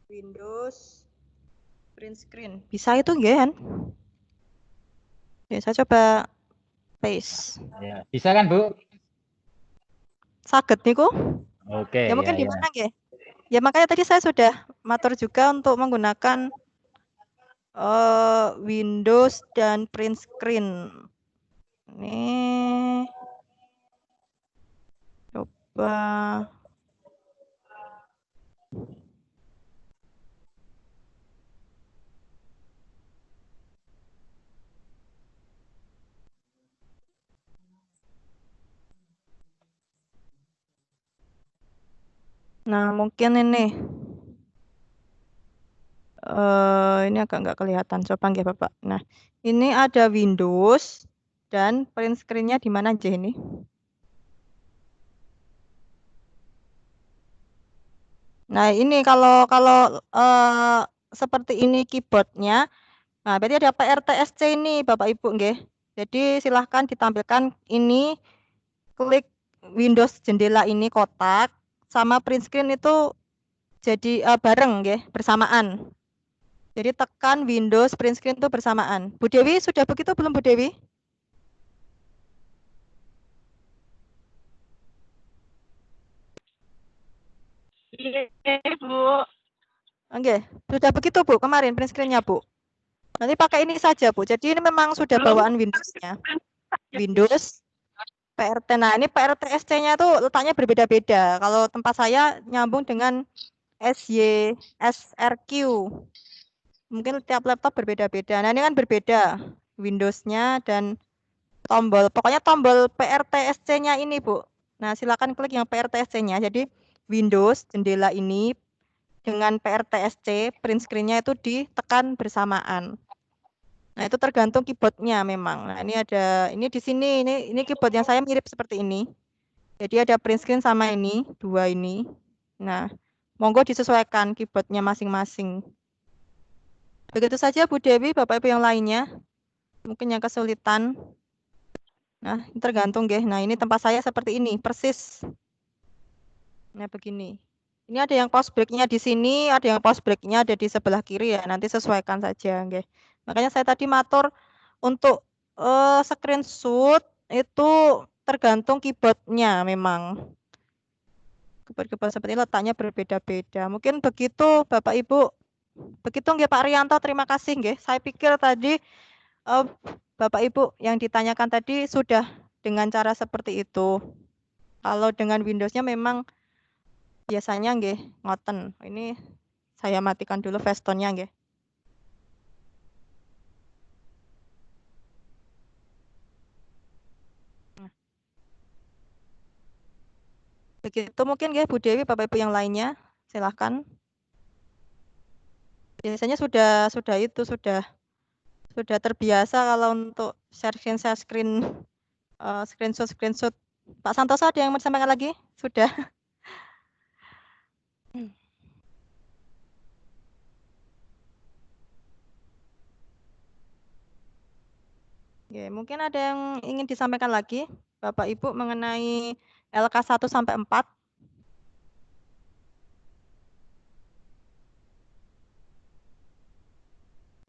Windows print screen. Bisa itu nggih kan? Ya, saya coba paste. Ya, bisa kan Bu? Saged niku? Oke. Ya mungkin ya, di mana nggih? Ya makanya tadi saya sudah matur juga untuk menggunakan Windows dan print screen. Ini coba nah mungkin ini ini agak nggak kelihatan. Coba nggih Bapak. Nah, ini ada Windows dan print screen-nya di mana aja ini? Nah, ini kalau seperti ini keyboard-nya. Nah, berarti ada PRTSC ini Bapak Ibu nggih. Jadi silahkan ditampilkan ini klik Windows jendela ini kotak sama print screen itu jadi bareng nggih, bersamaan. Jadi tekan Windows print screen itu bersamaan. Bu Dewi sudah begitu belum Bu Dewi? Iya, Bu. Oke, sudah begitu Bu kemarin print screen-nya Bu. Nanti pakai ini saja Bu. Jadi ini memang sudah bawaan Windows-nya. Windows PRT. Nah, ini PRTSC-nya tuh letaknya berbeda-beda. Kalau tempat saya nyambung dengan SY SRQ. Mungkin tiap laptop berbeda-beda. Nah, ini kan berbeda Windows-nya dan pokoknya tombol PRTSC-nya ini, Bu. Nah, silakan klik yang PRTSC-nya. Jadi Windows jendela ini dengan PRTSC print screen-nya itu ditekan bersamaan. Nah, itu tergantung keyboard-nya memang. Nah, ini di sini ini keyboard yang saya mirip seperti ini. Jadi ada print screen sama ini, dua ini. Nah, monggo disesuaikan keyboard-nya masing-masing. Begitu saja Bu Dewi, Bapak Ibu yang lainnya. Mungkin yang kesulitan. Nah, ini tergantung nggih. Nah, ini tempat saya seperti ini, persis. Nah, begini. Ini ada yang pause break-nya di sini, ada yang pause break-nya ada di sebelah kiri ya. Nanti sesuaikan saja nggih. Makanya saya tadi matur untuk screenshot itu tergantung keyboard-nya memang. Keyboard-keyboard seperti ini letaknya berbeda-beda. Mungkin begitu Bapak Ibu. Begitu nggih Pak Rianto, terima kasih nggih. Saya pikir tadi Bapak Ibu yang ditanyakan tadi sudah dengan cara seperti itu. Kalau dengan Windows-nya memang biasanya nggih ngoten. Ini saya matikan dulu Festonnya nggih. Begitu mungkin nggih Bu Dewi, Bapak Ibu yang lainnya, silahkan. Biasanya sudah terbiasa kalau untuk share screen screenshot. Pak Santoso ada yang mau disampaikan lagi? Sudah. Oke, mungkin ada yang ingin disampaikan lagi, Bapak Ibu, mengenai LK 1 sampai 4.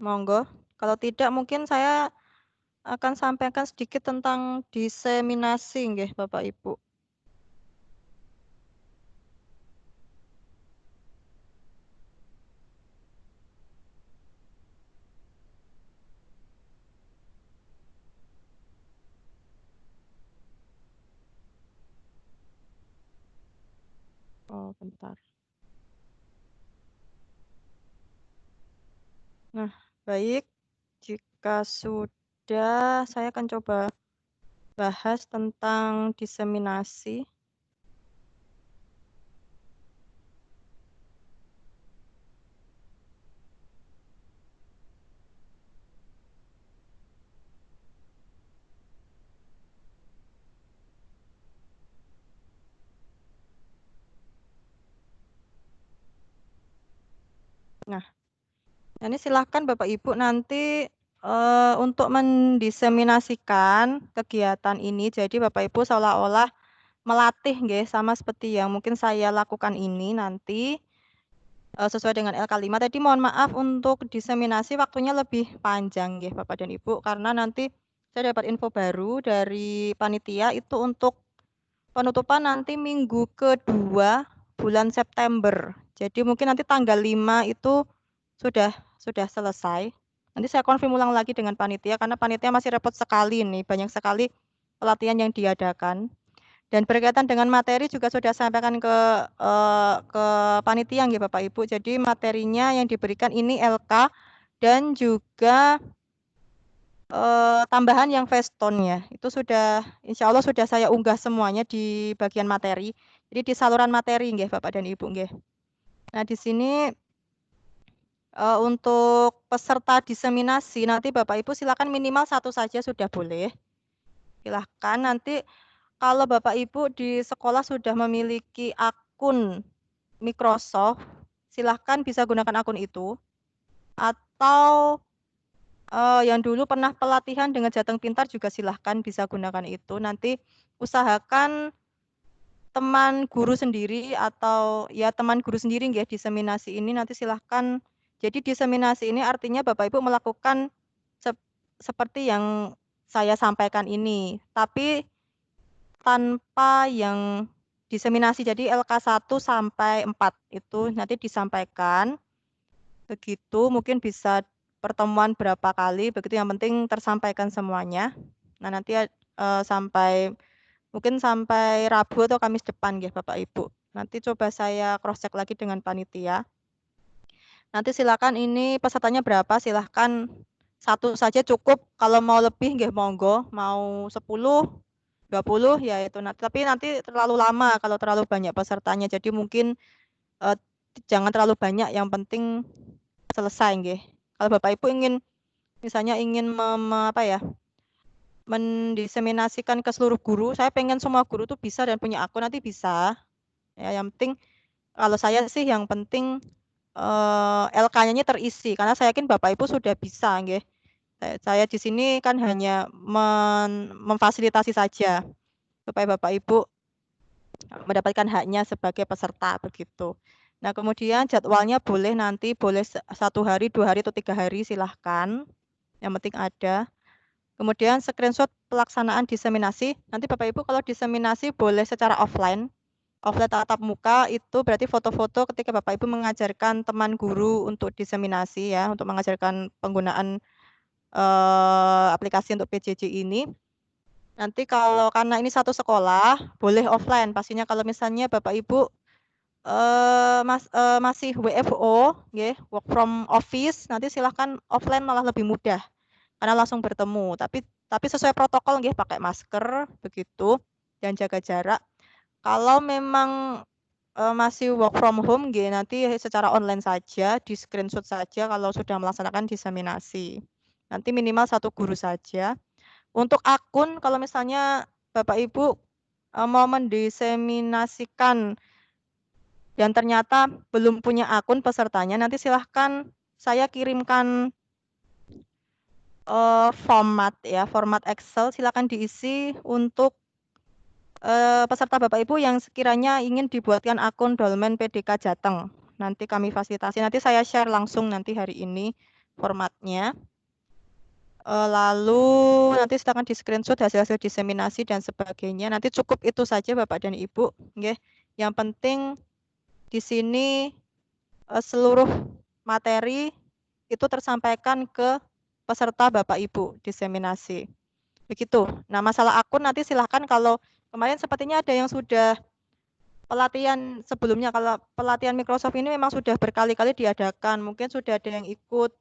Monggo. Kalau tidak mungkin saya akan sampaikan sedikit tentang diseminasi nggih Bapak Ibu. Oh, bentar. Nah, baik. Jika sudah, saya akan coba bahas tentang diseminasi. Nah, ini silahkan Bapak Ibu nanti untuk mendiseminasikan kegiatan ini. Jadi Bapak Ibu seolah-olah melatih nggih sama seperti yang mungkin saya lakukan ini nanti sesuai dengan LK5 tadi. Mohon maaf untuk diseminasi waktunya lebih panjang nggih Bapak dan Ibu karena nanti saya dapat info baru dari panitia itu untuk penutupan nanti minggu kedua bulan September. Jadi mungkin nanti tanggal 5 itu sudah selesai. Nanti saya konfirm ulang lagi dengan panitia karena panitia masih repot sekali nih, banyak sekali pelatihan yang diadakan. Dan berkaitan dengan materi juga sudah sampaikan ke panitia nggih Bapak Ibu. Jadi materinya yang diberikan ini LK dan juga tambahan yang Feston-nya. Itu sudah insya Allah sudah saya unggah semuanya di bagian materi. Jadi di saluran materi nggih Bapak dan Ibu nggih. Nah, di sini untuk peserta diseminasi nanti Bapak Ibu silakan minimal 1 saja sudah boleh. Silahkan nanti kalau Bapak Ibu di sekolah sudah memiliki akun Microsoft, silahkan bisa gunakan akun itu. Atau yang dulu pernah pelatihan dengan Jateng Pintar juga silahkan bisa gunakan itu. Nanti usahakan teman guru sendiri atau ya teman guru sendiri nggih diseminasi ini nanti silahkan. Jadi diseminasi ini artinya Bapak Ibu melakukan seperti yang saya sampaikan ini, tapi tanpa yang diseminasi. Jadi LK 1 sampai 4 itu nanti disampaikan. Begitu mungkin bisa pertemuan berapa kali, begitu yang penting tersampaikan semuanya. Nah, nanti mungkin sampai Rabu atau Kamis depan ya Bapak Ibu. Nanti coba saya cross check lagi dengan panitia. Nanti silakan ini pesertanya berapa, silahkan satu saja cukup, kalau mau lebih nggih monggo, mau 10, 20 ya itu tapi nanti terlalu lama kalau terlalu banyak pesertanya. Jadi mungkin jangan terlalu banyak, yang penting selesai nggih. Kalau Bapak Ibu ingin misalnya mendiseminasikan ke seluruh guru, saya pengen semua guru tuh bisa dan punya akun, nanti bisa. Ya, yang penting kalau saya sih yang penting LK-nya terisi, karena saya yakin Bapak Ibu sudah bisa nggih. Saya di sini kan hanya memfasilitasi saja supaya Bapak Ibu mendapatkan haknya sebagai peserta begitu. Nah, kemudian jadwalnya boleh 1 hari, 2 hari atau 3 hari silahkan. Yang penting ada. Kemudian screenshot pelaksanaan diseminasi. Nanti Bapak Ibu kalau diseminasi boleh secara offline. Offline tatap muka itu berarti foto-foto ketika Bapak Ibu mengajarkan teman guru untuk diseminasi ya, untuk mengajarkan penggunaan aplikasi untuk PJJ ini. Nanti kalau karena ini satu sekolah, boleh offline. Pastinya kalau misalnya Bapak Ibu masih WFO, work from office, nanti silahkan offline malah lebih mudah karena langsung bertemu. Tapi sesuai protokol, pakai masker begitu dan jaga jarak. Kalau memang masih work from home, nanti secara online saja, di screenshot saja kalau sudah melaksanakan diseminasi. Nanti minimal 1 guru saja. Untuk akun, kalau misalnya Bapak Ibu mau mendiseminasikan dan ternyata belum punya akun pesertanya, nanti silahkan saya kirimkan format Excel, silakan diisi untuk peserta Bapak Ibu yang sekiranya ingin dibuatkan akun Dolmen PDK Jateng. Nanti kami fasilitasi, nanti saya share langsung nanti hari ini formatnya. Lalu nanti silakan di screenshot hasil-hasil diseminasi dan sebagainya. Nanti cukup itu saja Bapak dan Ibu, nggih. Yang penting di sini seluruh materi itu tersampaikan ke peserta Bapak Ibu diseminasi. Begitu. Nah, masalah akun nanti silahkan, kalau kemarin sepertinya ada yang sudah pelatihan sebelumnya. Kalau pelatihan Microsoft ini memang sudah berkali-kali diadakan. Mungkin sudah ada yang ikut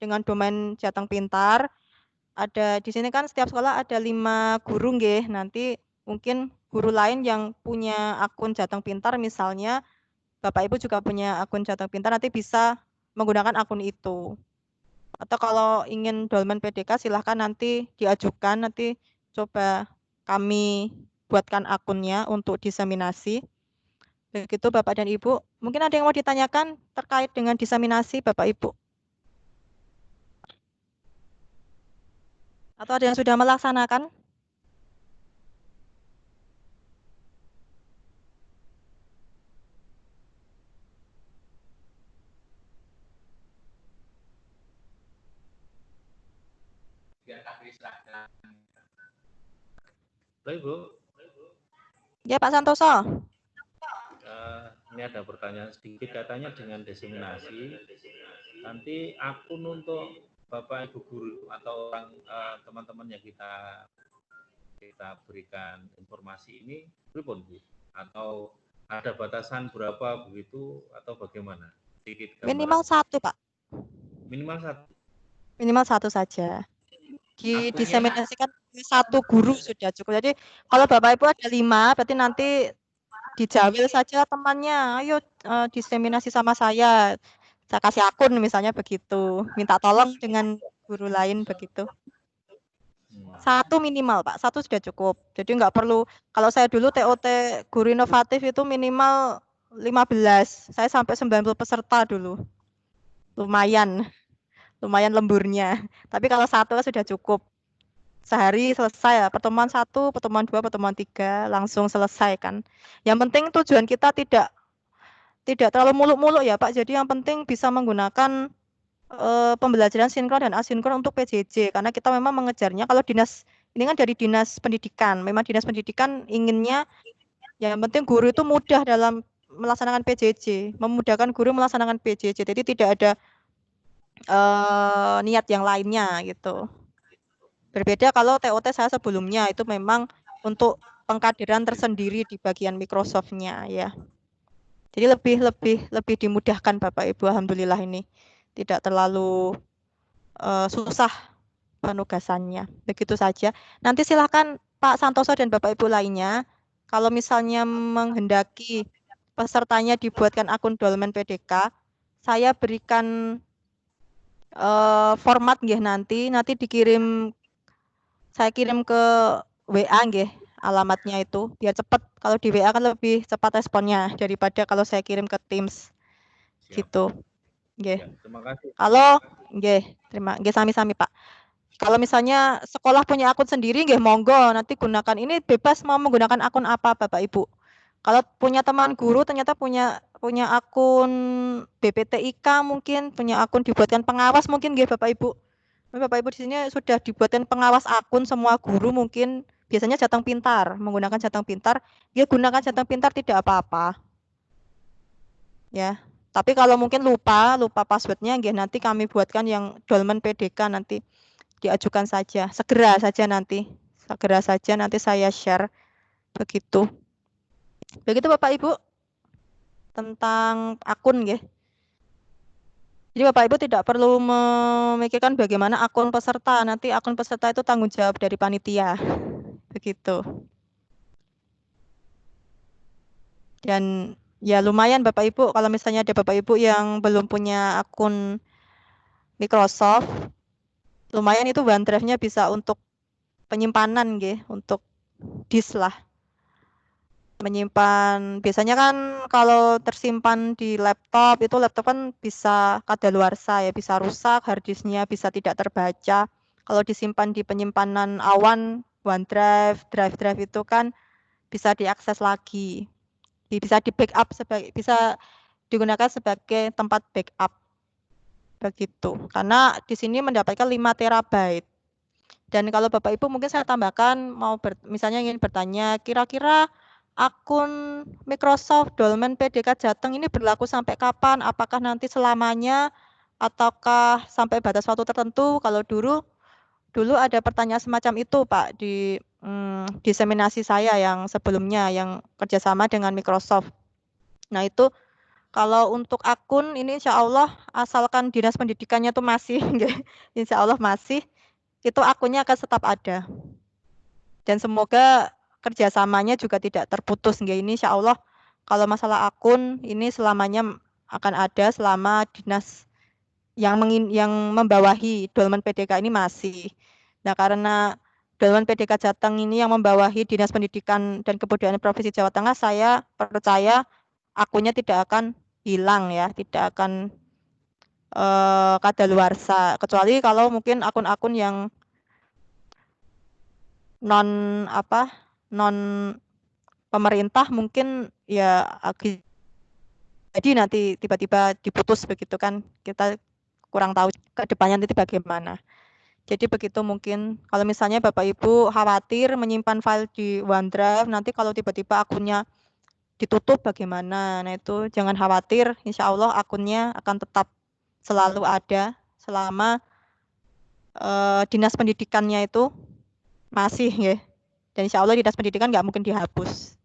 dengan domain Jateng Pintar. Ada di sini kan setiap sekolah ada 5 guru nggih. Nanti mungkin guru lain yang punya akun Jateng Pintar misalnya, Bapak Ibu juga punya akun Jateng Pintar, nanti bisa menggunakan akun itu. Atau kalau ingin Dolmen PDK silahkan nanti diajukan, nanti coba kami buatkan akunnya untuk diseminasi. Begitu Bapak dan Ibu. Mungkin ada yang mau ditanyakan terkait dengan diseminasi Bapak Ibu? Atau ada yang sudah melaksanakan? Baik, Bu. Ya, Pak Santoso. Ini ada pertanyaan sedikit, katanya dengan diseminasi, nanti akun untuk Bapak Ibu guru atau orang teman-teman yang kita berikan informasi ini, berapa, Bu? Atau ada batasan berapa begitu atau bagaimana? Sedikit gambaran. Minimal 1, Pak. Minimal 1. Minimal 1 saja. Diseminasikan 1 guru sudah cukup. Jadi kalau Bapak Ibu ada 5, berarti nanti dijawil saja temannya, ayo diseminasi sama saya kasih akun misalnya begitu, minta tolong dengan guru lain begitu. 1 minimal Pak, 1 sudah cukup. Jadi nggak perlu, kalau saya dulu TOT guru inovatif itu minimal 15, saya sampai 90 peserta dulu. Lumayan lemburnya. Tapi kalau 1 sudah cukup. Sehari selesai ya, pertemuan 1, pertemuan 2, pertemuan 3 langsung selesai kan. Yang penting tujuan kita tidak terlalu muluk-muluk ya Pak. Jadi yang penting bisa menggunakan pembelajaran sinkron dan asinkron untuk PJJ, karena kita memang mengejarnya, kalau dinas ini kan dari dinas pendidikan, memang dinas pendidikan inginnya yang penting guru itu mudah dalam melaksanakan PJJ, memudahkan guru melaksanakan PJJ. Jadi tidak ada niat yang lainnya gitu. Berbeda kalau TOT saya sebelumnya itu memang untuk pengkaderan tersendiri di bagian Microsoft-nya ya. Jadi lebih dimudahkan Bapak Ibu, alhamdulillah ini. Tidak terlalu susah penugasannya. Begitu saja. Nanti silakan Pak Santoso dan Bapak Ibu lainnya, kalau misalnya menghendaki pesertanya dibuatkan akun Dolmen PDK, saya berikan format nggih nanti dikirim, saya kirim ke WA nggih alamatnya itu biar cepat. Kalau di WA kan lebih cepat responnya daripada kalau saya kirim ke Teams. Siap. Gitu. Nggih. Ya, terima kasih. Kalau nggih, nggih sami-sami Pak. Kalau misalnya sekolah punya akun sendiri nggih monggo, nanti gunakan, ini bebas mau menggunakan akun apa Bapak Ibu. Kalau punya teman guru ternyata punya akun BPTIK, mungkin punya akun dibuatkan pengawas mungkin nggih Bapak Ibu. Bapak Ibu di sini sudah dibuatkan pengawas akun semua guru, mungkin biasanya Jateng Pintar, menggunakan Jateng Pintar, ya gunakan Jateng Pintar tidak apa-apa. Ya. Tapi kalau mungkin lupa passwordnya nggih nanti kami buatkan yang Dolmen PDK, nanti diajukan saja, segera saja nanti saya share. Begitu Bapak Ibu tentang akun nggih. Jadi Bapak Ibu tidak perlu memikirkan bagaimana akun peserta, nanti akun peserta itu tanggung jawab dari panitia. Begitu. Dan ya lumayan Bapak Ibu, kalau misalnya ada Bapak Ibu yang belum punya akun Microsoft, lumayan itu OneDrive-nya bisa untuk penyimpanan nggih, untuk disk lah. Menyimpan, biasanya kan kalau tersimpan di laptop itu laptop kan bisa kadaluarsa ya, bisa rusak, harddisknya bisa tidak terbaca. Kalau disimpan di penyimpanan awan, OneDrive, drive itu kan bisa diakses lagi, bisa di backup, bisa digunakan sebagai tempat backup. Begitu. Karena di sini mendapatkan 5 terabyte. Dan kalau Bapak Ibu mungkin saya tambahkan, misalnya ingin bertanya, kira-kira akun Microsoft Dolmen PDK Jateng ini berlaku sampai kapan? Apakah nanti selamanya ataukah sampai batas waktu tertentu? Kalau dulu ada pertanyaan semacam itu Pak di diseminasi saya yang sebelumnya yang kerjasama dengan Microsoft. Nah itu kalau untuk akun ini insya Allah asalkan dinas pendidikannya itu masih, insya Allah masih, itu akunnya akan tetap ada. Dan semoga kerjasamanya juga tidak terputus. Ini insya Allah kalau masalah akun ini selamanya akan ada selama dinas yang membawahi Dolmen PDK ini masih. Nah karena Dolmen PDK Jateng ini yang membawahi Dinas Pendidikan dan Kebudayaan Provinsi Jawa Tengah, saya percaya akunnya tidak akan hilang ya, tidak akan kadaluarsa, kecuali kalau mungkin akun-akun yang non pemerintah mungkin ya jadi nanti tiba-tiba diputus begitu kan, kita kurang tahu ke depannya nanti bagaimana. Jadi begitu mungkin kalau misalnya Bapak Ibu khawatir menyimpan file di OneDrive, nanti kalau tiba-tiba akunnya ditutup bagaimana. Nah itu jangan khawatir, insya Allah akunnya akan tetap selalu ada selama dinas pendidikannya itu masih ya. Dan insya Allah dinas pendidikan nggak mungkin dihapus.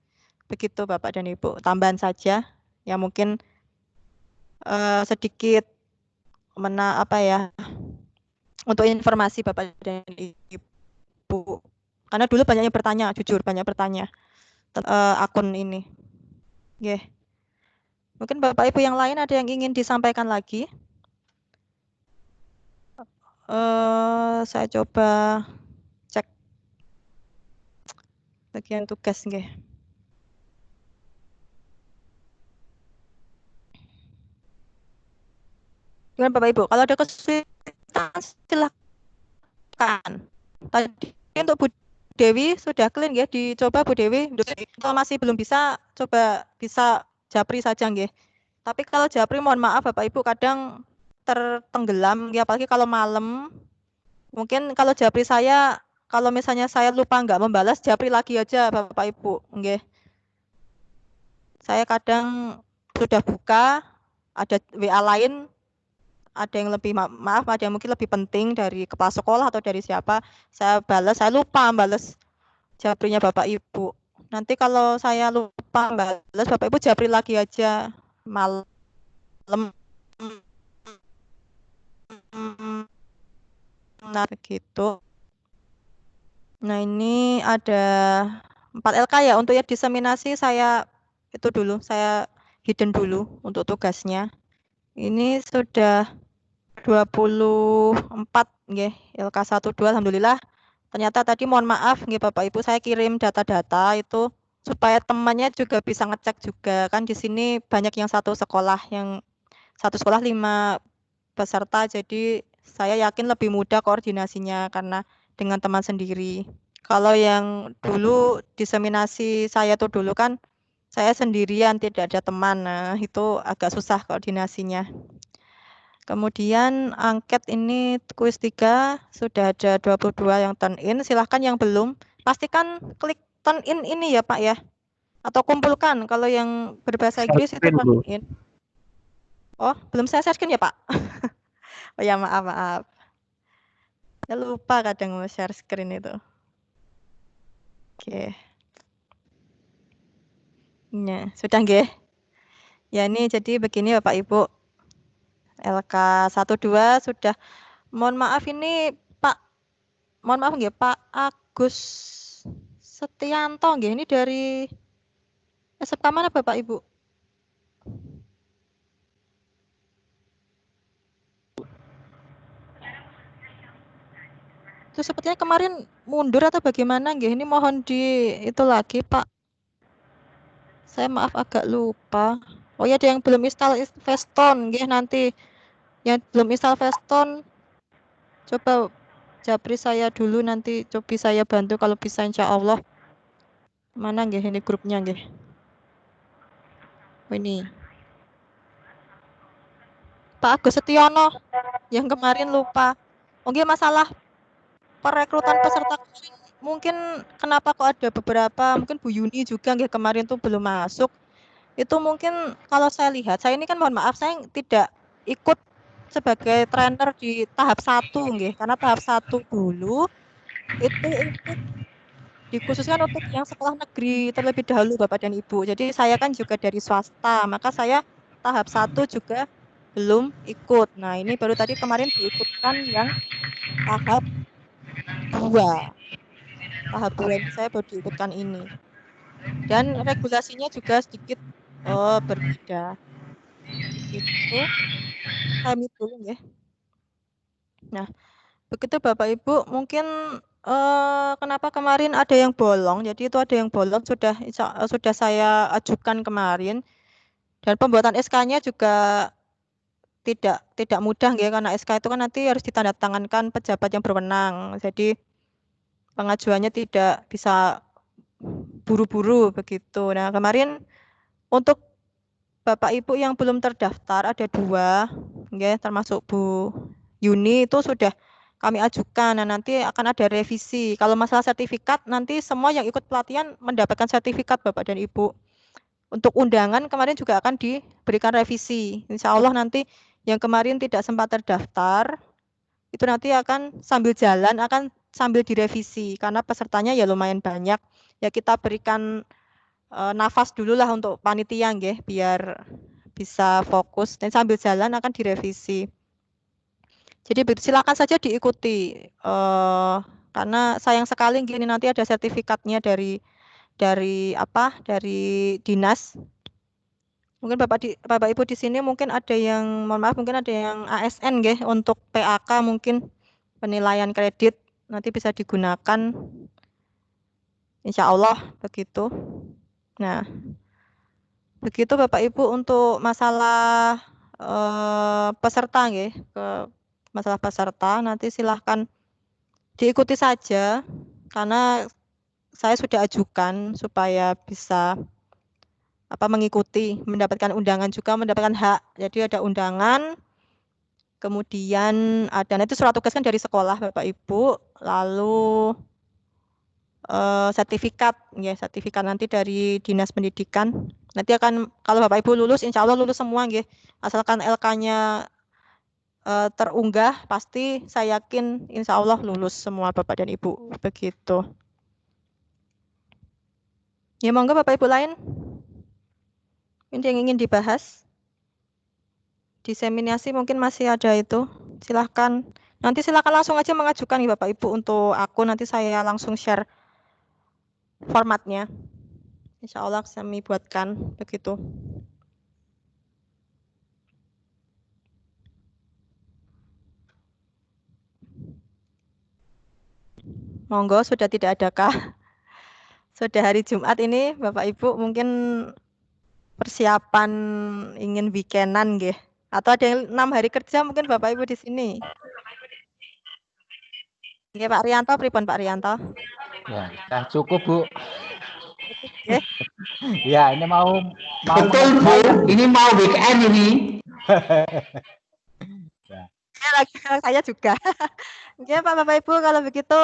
Begitu Bapak dan Ibu, tambahan saja yang mungkin sedikit untuk informasi Bapak dan Ibu. Karena dulu banyak yang bertanya, jujur banyak bertanya akun ini. Yeah. Mungkin Bapak Ibu yang lain ada yang ingin disampaikan lagi? Saya coba cek bagian tugas nggih. Gimana Bapak Ibu? Kalau ada kesulitan silakan. Tadi untuk Bu Dewi sudah clean ya, dicoba Bu Dewi. Kalau masih belum bisa, coba bisa japri saja nggih. Tapi kalau japri mohon maaf Bapak Ibu kadang tertenggelam, ya apalagi kalau malam. Mungkin kalau japri saya, kalau misalnya saya lupa nggak membalas, japri lagi aja Bapak Ibu, nggih. Saya kadang sudah buka, ada WA lain, ada yang lebih maaf, ada yang mungkin lebih penting dari kepala sekolah atau dari siapa, saya balas, saya lupa balas japrinya Bapak Ibu. Nanti kalau saya lupa balas, Bapak Ibu japri lagi aja malam. Nah, begitu. Nah, ini ada 4 LK ya. Untuk yang diseminasi saya itu dulu, saya hidden dulu untuk tugasnya. Ini sudah 24 nggih, LK 1 2 alhamdulillah. Ternyata tadi mohon maaf nggih Bapak Ibu, saya kirim data-data itu supaya temannya juga bisa ngecek juga. Kan di sini banyak yang satu sekolah, yang satu sekolah 5 peserta, jadi saya yakin lebih mudah koordinasinya karena dengan teman sendiri. Kalau yang dulu diseminasi saya tuh dulu kan saya sendirian, tidak ada teman. Nah, itu agak susah koordinasinya. Kemudian angket ini kuis 3 sudah ada 22 yang turn in. Silahkan yang belum, pastikan klik turn in ini ya Pak ya. Atau kumpulkan kalau yang berbahasa Inggris itu turn in. Oh, belum saya share screen ya Pak? Oh ya maaf. Saya lupa kadang mau share screen itu. Oke. Nah, sudah nggih? Ya ini jadi begini Bapak Ibu. LK 12 sudah. Mohon maaf ini Pak. Mohon maaf nggih Pak Agus Setianto nggih, ini dari SMK mana Bapak Ibu? Itu sepertinya kemarin mundur atau bagaimana nggih? Ini mohon di itu lagi Pak. Saya maaf agak lupa. Oh ya, ada yang belum install Feston nggih, nanti yang belum install Feston coba japri saya dulu, nanti coba saya bantu kalau bisa insya Allah. Mana nggih ini grupnya nggih? Oh, ini. Pak Agus Setiono yang kemarin lupa. Oh nggih, masalah perekrutan peserta kemarin mungkin kenapa kok ada beberapa, mungkin Bu Yuni juga nggih kemarin tuh belum masuk. Itu mungkin kalau saya lihat, saya ini kan mohon maaf saya tidak ikut sebagai trainer di tahap 1 nggih, karena tahap 1 dulu itu untuk dikhususkan untuk yang sekolah negeri terlebih dahulu Bapak dan Ibu. Jadi saya kan juga dari swasta, maka saya tahap 1 juga belum ikut. Nah, ini baru tadi kemarin diikutkan yang tahap 2. Tahap 2 ini saya baru diikutkan ini. Dan regulasinya juga sedikit berbeda. Itu saya mute dulu ya. Nah, begitu Bapak Ibu, mungkin kenapa kemarin ada yang bolong. Jadi itu ada yang bolong sudah saya ajukan kemarin. Dan pembuatan SK-nya juga tidak mudah ya, karena SK itu kan nanti harus ditandatangankan pejabat yang berwenang. Jadi pengajuannya tidak bisa buru-buru begitu. Nah, kemarin untuk Bapak Ibu yang belum terdaftar ada 2, ya, termasuk Bu Yuni itu sudah kami ajukan. Nah, nanti akan ada revisi. Kalau masalah sertifikat, nanti semua yang ikut pelatihan mendapatkan sertifikat Bapak dan Ibu. Untuk undangan kemarin juga akan diberikan revisi. Insya Allah nanti yang kemarin tidak sempat terdaftar, itu nanti akan sambil jalan, akan sambil direvisi. Karena pesertanya ya lumayan banyak. Ya kita berikan nafas dulu lah untuk panitia nggih, biar bisa fokus. Dan sambil jalan akan direvisi. Jadi silakan saja diikuti, karena sayang sekali gini nanti ada sertifikatnya dari dinas. Mungkin Bapak Ibu di sini mungkin ada yang, mohon maaf, mungkin ada yang ASN nggih, untuk PAK mungkin penilaian kredit nanti bisa digunakan. Insya Allah begitu. Nah, begitu Bapak Ibu untuk masalah peserta nggih, masalah peserta nanti silahkan diikuti saja, karena saya sudah ajukan supaya bisa mengikuti, mendapatkan undangan juga, mendapatkan hak. Jadi ada undangan, kemudian ada nanti surat tugas kan dari sekolah Bapak Ibu, lalu sertifikat, ya sertifikat nanti dari Dinas Pendidikan. Nanti akan, kalau Bapak Ibu lulus, insya Allah lulus semua, nggih. Asalkan LK-nya terunggah, pasti saya yakin insya Allah lulus semua Bapak dan Ibu, begitu. Ya monggo Bapak Ibu lain, ini yang ingin dibahas. Diseminasi mungkin masih ada itu, silahkan Nanti silakan langsung aja mengajukan ya Bapak Ibu untuk akun, nanti saya langsung share formatnya. Insya Allah kami buatkan begitu. Monggo, sudah tidak adakah? Sudah hari Jumat ini Bapak Ibu mungkin persiapan ingin weekendan nggih. Atau ada yang 6 hari kerja mungkin Bapak Ibu di sini. Nggih Pak Rianto, pripun Pak Rianto? Ya, sudah cukup Bu. Nggih. Ya, ini mau Betul Bu, ini mau weekend ini. Saya juga. Nggih Pak Bapak Ibu, kalau begitu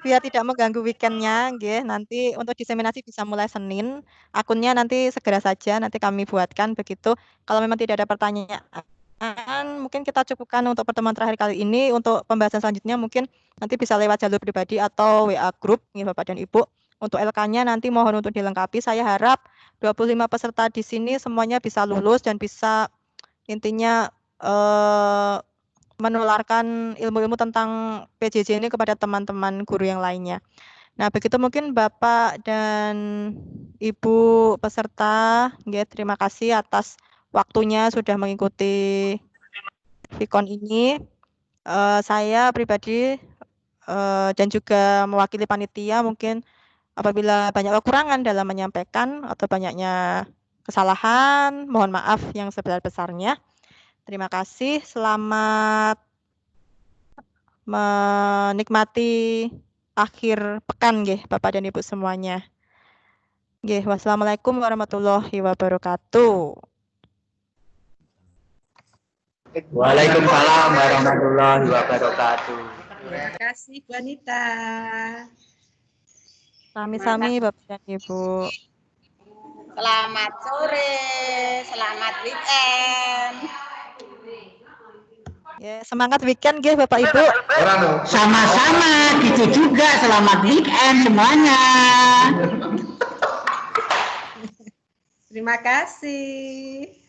biar tidak mengganggu weekendnya, nggih, nanti untuk diseminasi bisa mulai Senin. Akunnya nanti segera saja nanti kami buatkan begitu. Kalau memang tidak ada pertanyaan, mungkin kita cukupkan untuk pertemuan terakhir kali ini. Untuk pembahasan selanjutnya mungkin nanti bisa lewat jalur pribadi atau WA group, nggih Bapak dan Ibu. Untuk LK-nya nanti mohon untuk dilengkapi. Saya harap 25 peserta di sini semuanya bisa lulus dan bisa intinya menularkan ilmu-ilmu tentang PJJ ini kepada teman-teman guru yang lainnya. Nah, begitu mungkin Bapak dan Ibu peserta, nggih, terima kasih atas waktunya sudah mengikuti Vicon ini. Saya pribadi dan juga mewakili panitia mungkin apabila banyak kekurangan dalam menyampaikan atau banyaknya kesalahan, mohon maaf yang sebesar-besarnya. Terima kasih, selamat menikmati akhir pekan nggih Bapak dan Ibu semuanya. Nggih, wassalamualaikum warahmatullahi wabarakatuh. Waalaikumsalam warahmatullahi wabarakatuh. Terima kasih Bu Anita. Sami-sami Bapak dan Ibu. Selamat sore, selamat weekend. Ya, semangat weekend nggih Bapak Ibu. Sama-sama, gitu juga. Selamat weekend semuanya. Terima kasih.